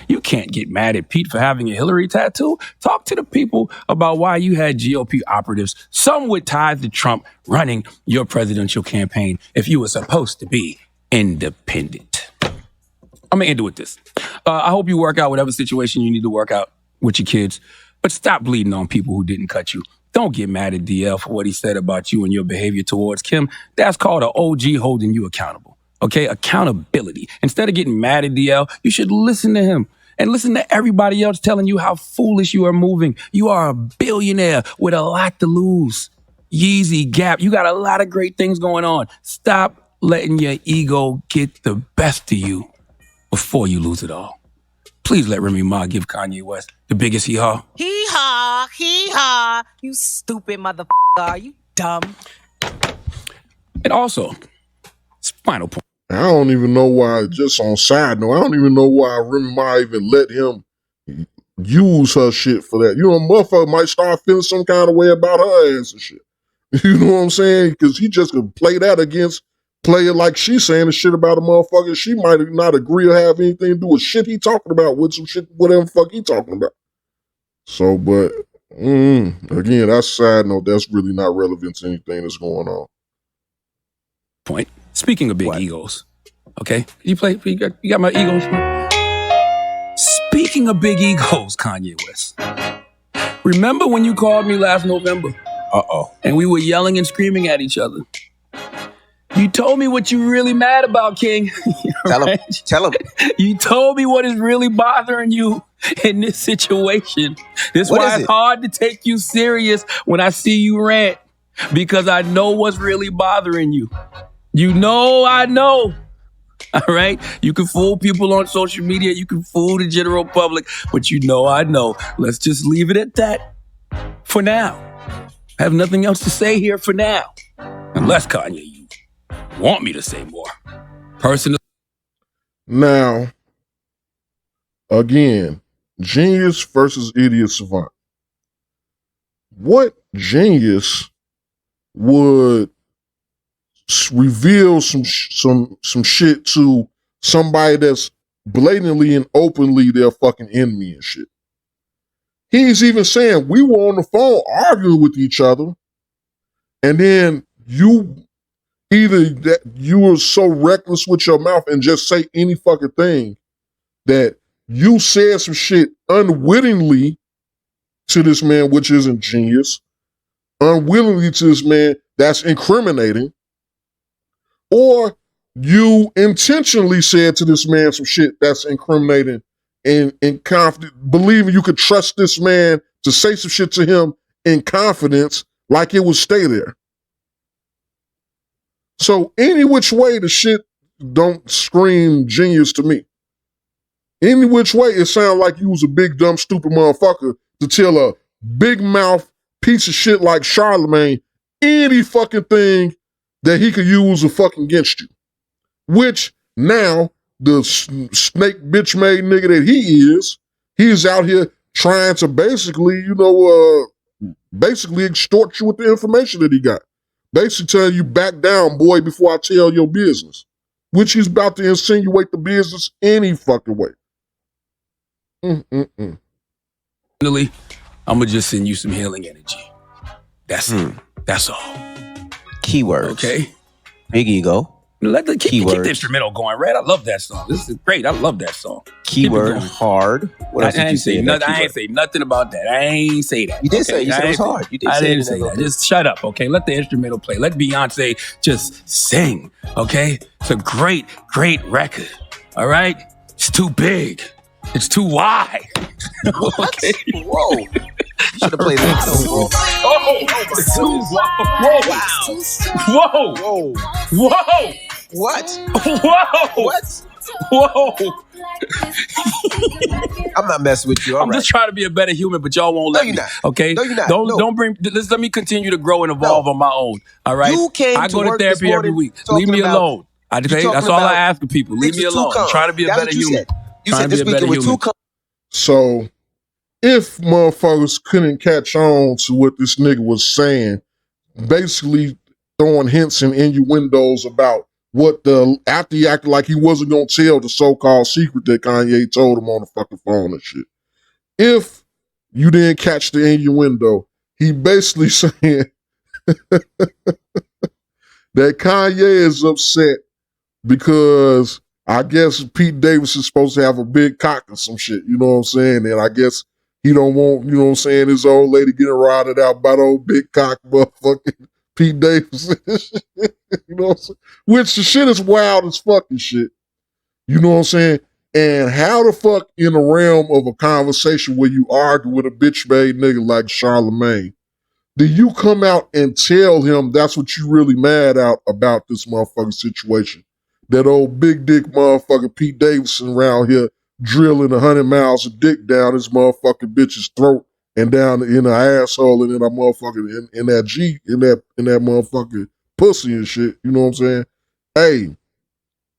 You can't get mad at Pete for having a Hillary tattoo. Talk to the people about why you had GOP operatives, some with ties to Trump, running your presidential campaign if you were supposed to be independent. I'm going to end it with this. I hope you work out whatever situation you need to work out with your kids, but stop bleeding on people who didn't cut you. Don't get mad at DL for what he said about you and your behavior towards Kim. That's called an OG holding you accountable. Okay, accountability. Instead of getting mad at DL, you should listen to him and listen to everybody else telling you how foolish you are moving. You are a billionaire with a lot to lose. Yeezy, Gap, you got a lot of great things going on. Stop letting your ego get the best of you before you lose it all. Please let Remy Ma give Kanye West the biggest hee-haw. Hee-haw, hee-haw. You stupid motherfucker. Are you dumb? And also, final point. I don't even know why, just on side note, I don't even know why Remy Ma even let him use her shit for that. You know, motherfucker might start feeling some kind of way about her ass and shit. You know what I'm saying? Because he just could play it like she's saying the shit about a motherfucker. She might not agree or have anything to do with shit he talking about, with some shit, whatever the fuck he talking about. So, but, again, that's a side note. That's really not relevant to anything that's going on. Point. Speaking of big egos, okay? You got my egos? Speaking of big egos, Kanye West. Remember when you called me last November? And we were yelling and screaming at each other. You told me what you're really mad about, King. Right? Tell him. You told me what is really bothering you in this situation. This is why it's hard to take you serious when I see you rant, because I know what's really bothering you. You know I know. All right? You can fool people on social media. You can fool the general public. But you know I know. Let's just leave it at that for now. I have nothing else to say here for now. Unless, Kanye, you want me to say more. Personally. Now, again, genius versus idiot savant. What genius would reveal some shit to somebody that's blatantly and openly their fucking enemy and shit? He's even saying we were on the phone arguing with each other, and then you were so reckless with your mouth and just say any fucking thing that you said some shit unwittingly to this man, which isn't genius, unwillingly to this man that's incriminating. Or you intentionally said to this man some shit that's incriminating and confident, believing you could trust this man to say some shit to him in confidence like it would stay there. So any which way the shit don't scream genius to me. Any which way it sounds like you was a big, dumb, stupid motherfucker to tell a big mouth piece of shit like Charlamagne any fucking thing that he could use a fucking against you. Which now, the snake bitch made nigga that he's out here trying to basically, basically extort you with the information that he got. Basically telling you back down, boy, before I tell your business. Which he's about to insinuate the business any fucking way. Finally, I'm going to just send you some healing energy. That's it. That's all. Keywords. Okay. Big ego. Keep the instrumental going, Red. I love that song. This is great. I love that song. Keyword hard. What else did you say? I ain't say nothing about that. I ain't say that. You did say. You said it was hard. You did I say didn't say that. Just shut up, okay? Let the instrumental play. Let Beyonce just sing, okay? It's a great, great record, all right? It's too big. It's too wide. Okay. Whoa. You should have played Lotto. It's too wide. Whoa. Whoa. Whoa. What? Whoa. What? Whoa. I'm not messing with you. I'm just trying to be a better human, but y'all won't let me. you're not. Okay? No, you're not. Don't bring. Let me continue to grow and evolve on my own. All right. You came I to go to work therapy this every morning week. talking Leave me about- alone. That's all I ask of people. Leave me alone. I'm trying to be a better human. You said this weekend with two. So, if motherfuckers couldn't catch on to what this nigga was saying, basically throwing hints and innuendos about what after he acted like he wasn't gonna tell the so-called secret that Kanye told him on the fucking phone and shit. If you didn't catch the innuendo, he basically saying that Kanye is upset because I guess Pete Davidson is supposed to have a big cock or some shit, you know what I'm saying? And I guess he don't want, you know what I'm saying, his old lady getting routed out by the old big cock motherfucking Pete Davidson. You know what I'm saying? Which the shit is wild as fucking shit. You know what I'm saying? And how the fuck in the realm of a conversation where you argue with a bitch-made nigga like Charlamagne, do you come out and tell him that's what you really mad out about this motherfucking situation? That old big dick motherfucker Pete Davidson around here drilling 100 miles of dick down his motherfucking bitch's throat and down in her asshole and in her motherfucking in that motherfucking pussy and shit. You know what I'm saying? Hey,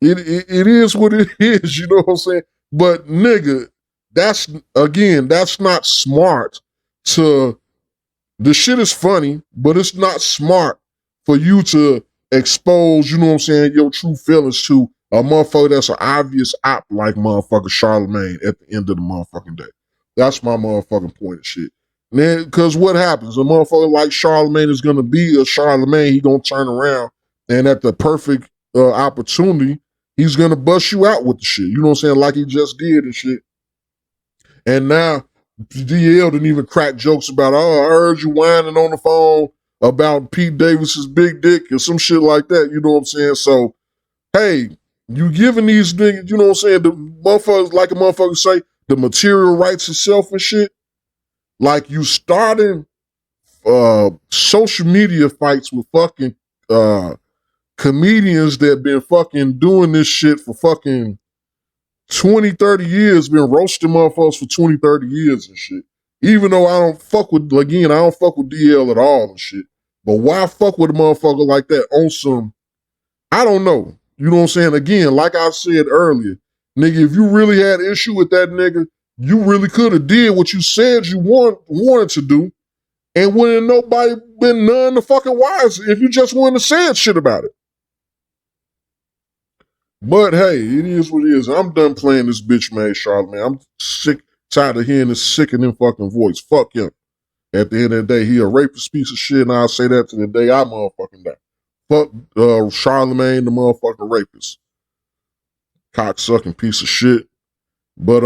it is what it is. You know what I'm saying? But nigga, that's not smart. The shit is funny, but it's not smart for you to expose, you know what I'm saying, your true feelings to a motherfucker that's an obvious op like motherfucker Charlamagne at the end of the motherfucking day. That's my motherfucking point of shit. Man, because what happens? A motherfucker like Charlamagne is going to be a Charlamagne. He going to turn around and at the perfect opportunity, he's going to bust you out with the shit. You know what I'm saying? Like he just did and shit. And now DL didn't even crack jokes about, oh, I heard you whining on the phone about Pete Davis's big dick or some shit like that. You know what I'm saying? So, hey, you giving these niggas, you know what I'm saying, the motherfuckers, like a motherfucker say, the material rights itself and shit. Like you starting social media fights with fucking comedians that been fucking doing this shit for fucking 20, 30 years, been roasting motherfuckers for 20, 30 years and shit. Even though I don't fuck with DL at all and shit. But why fuck with a motherfucker like that on some, I don't know. You know what I'm saying? Again, like I said earlier, nigga, if you really had issue with that nigga, you really could have did what you said you wanted to do, and wouldn't nobody been none the fucking wiser if you just wanted to say shit about it. But hey, it is what it is. I'm done playing this bitch made Charlamagne. I'm tired of hearing this sickening fucking voice. Fuck him. At the end of the day, he a rapist piece of shit, and I'll say that to the day I motherfucking die. Fuck Charlamagne, the motherfucking rapist. Cocksucking piece of shit. But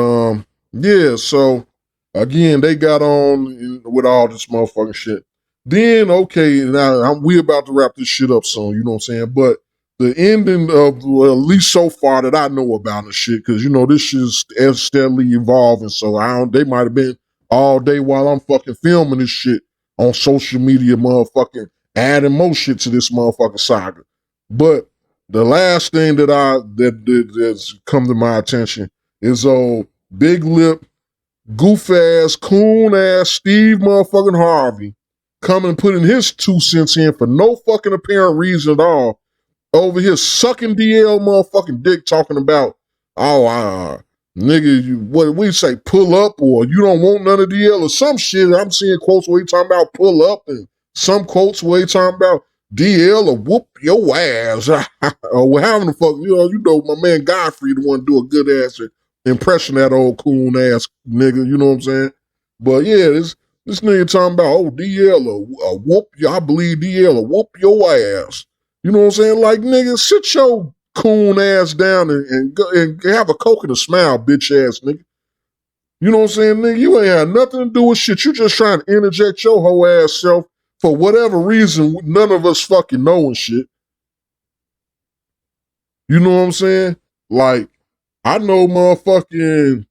yeah, so again, they got on with all this motherfucking shit. Then, okay, now we about to wrap this shit up soon, you know what I'm saying? But the ending of, well, at least so far that I know about the shit, because, you know, this shit is steadily evolving, so they might have been all day while I'm fucking filming this shit on social media, motherfucking adding more shit to this motherfucking saga. But the last thing that's come to my attention is old big lip, goof ass, coon ass Steve motherfucking Harvey coming and putting his 2 cents in for no fucking apparent reason at all. Over here sucking DL motherfucking dick, talking about, nigga, what we say, pull up, or you don't want none of DL or some shit. I'm seeing quotes where he talking about pull up, and some quotes where he talking about DL or whoop your ass. Or having the fuck, you know, my man Godfrey the one to do a good ass impression of that old coon ass nigga, you know what I'm saying? But yeah, this nigga talking about, oh, DL or whoop, I believe DL or whoop your ass. You know what I'm saying? Like, nigga, sit your coon ass down and go and have a Coke and a smile, bitch ass nigga. You know what I'm saying, nigga? You ain't had nothing to do with shit. You just trying to interject your whole ass self for whatever reason none of us fucking know and shit. You know what I'm saying? Like, I know motherfucking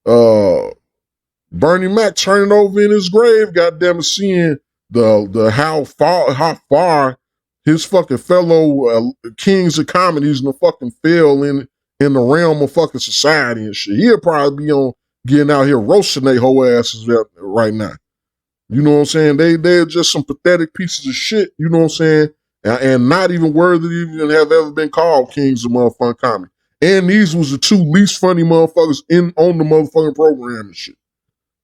Bernie Mac turning over in his grave, goddamn it, seeing the how far his fucking fellow kings of comedies gonna fucking fail in the realm of fucking society and shit. He'll probably be on getting out here roasting they whole asses right now. You know what I'm saying? They're just some pathetic pieces of shit, you know what I'm saying? And not even worthy to even have ever been called kings of motherfucking comedy. And these was the two least funny motherfuckers on the motherfucking program and shit.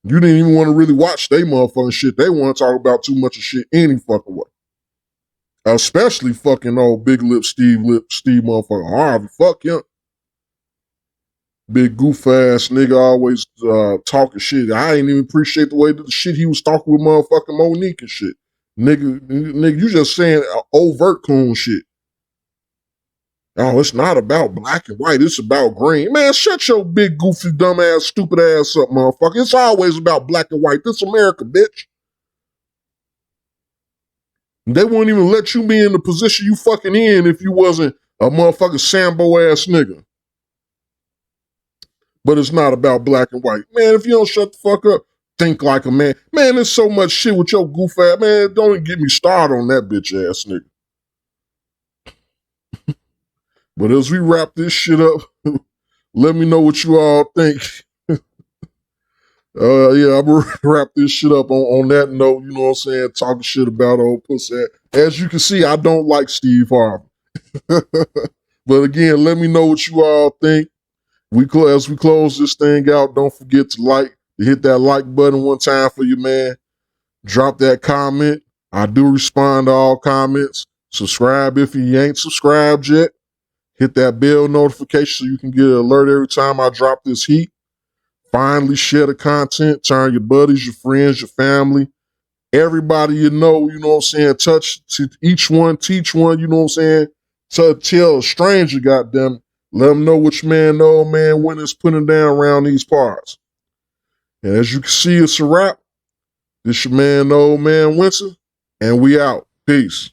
You didn't even want to really watch they motherfucking shit. They want to talk about too much of shit any fucking way. Especially fucking old Big Steve motherfucking Harvey. Fuck him. Big goof ass nigga always talking shit. I ain't even appreciate the way that the shit he was talking with motherfucking Monique and shit. Nigga, you just saying overt coon shit. Oh, it's not about black and white. It's about green. Man, shut your big, goofy, dumb ass, stupid ass up, motherfucker. It's always about black and white. This America, bitch. They wouldn't even let you be in the position you fucking in if you wasn't a motherfucking Sambo ass nigga. But it's not about black and white. Man, if you don't shut the fuck up, think like a man. Man, there's so much shit with your goof ass. Man, don't even get me started on that bitch ass nigga. But as we wrap this shit up, let me know what you all think. Yeah, I'm gonna wrap this shit up on that note, you know what I'm saying? Talking shit about old pussy. As you can see, I don't like Steve Harvey. But again, let me know what you all think. As we close this thing out, don't forget to hit that like button one time for you, man. Drop that comment. I do respond to all comments. Subscribe if you ain't subscribed yet. Hit that bell notification so you can get an alert every time I drop this heat. Finally, share the content. Turn your buddies, your friends, your family, everybody you know what I'm saying? Touch to each one, teach one, you know what I'm saying? Tell a stranger, goddamn it. Let them know which man the old man Winter's putting down around these parts. And as you can see, it's a wrap. This your man, the old man Winter, and we out. Peace.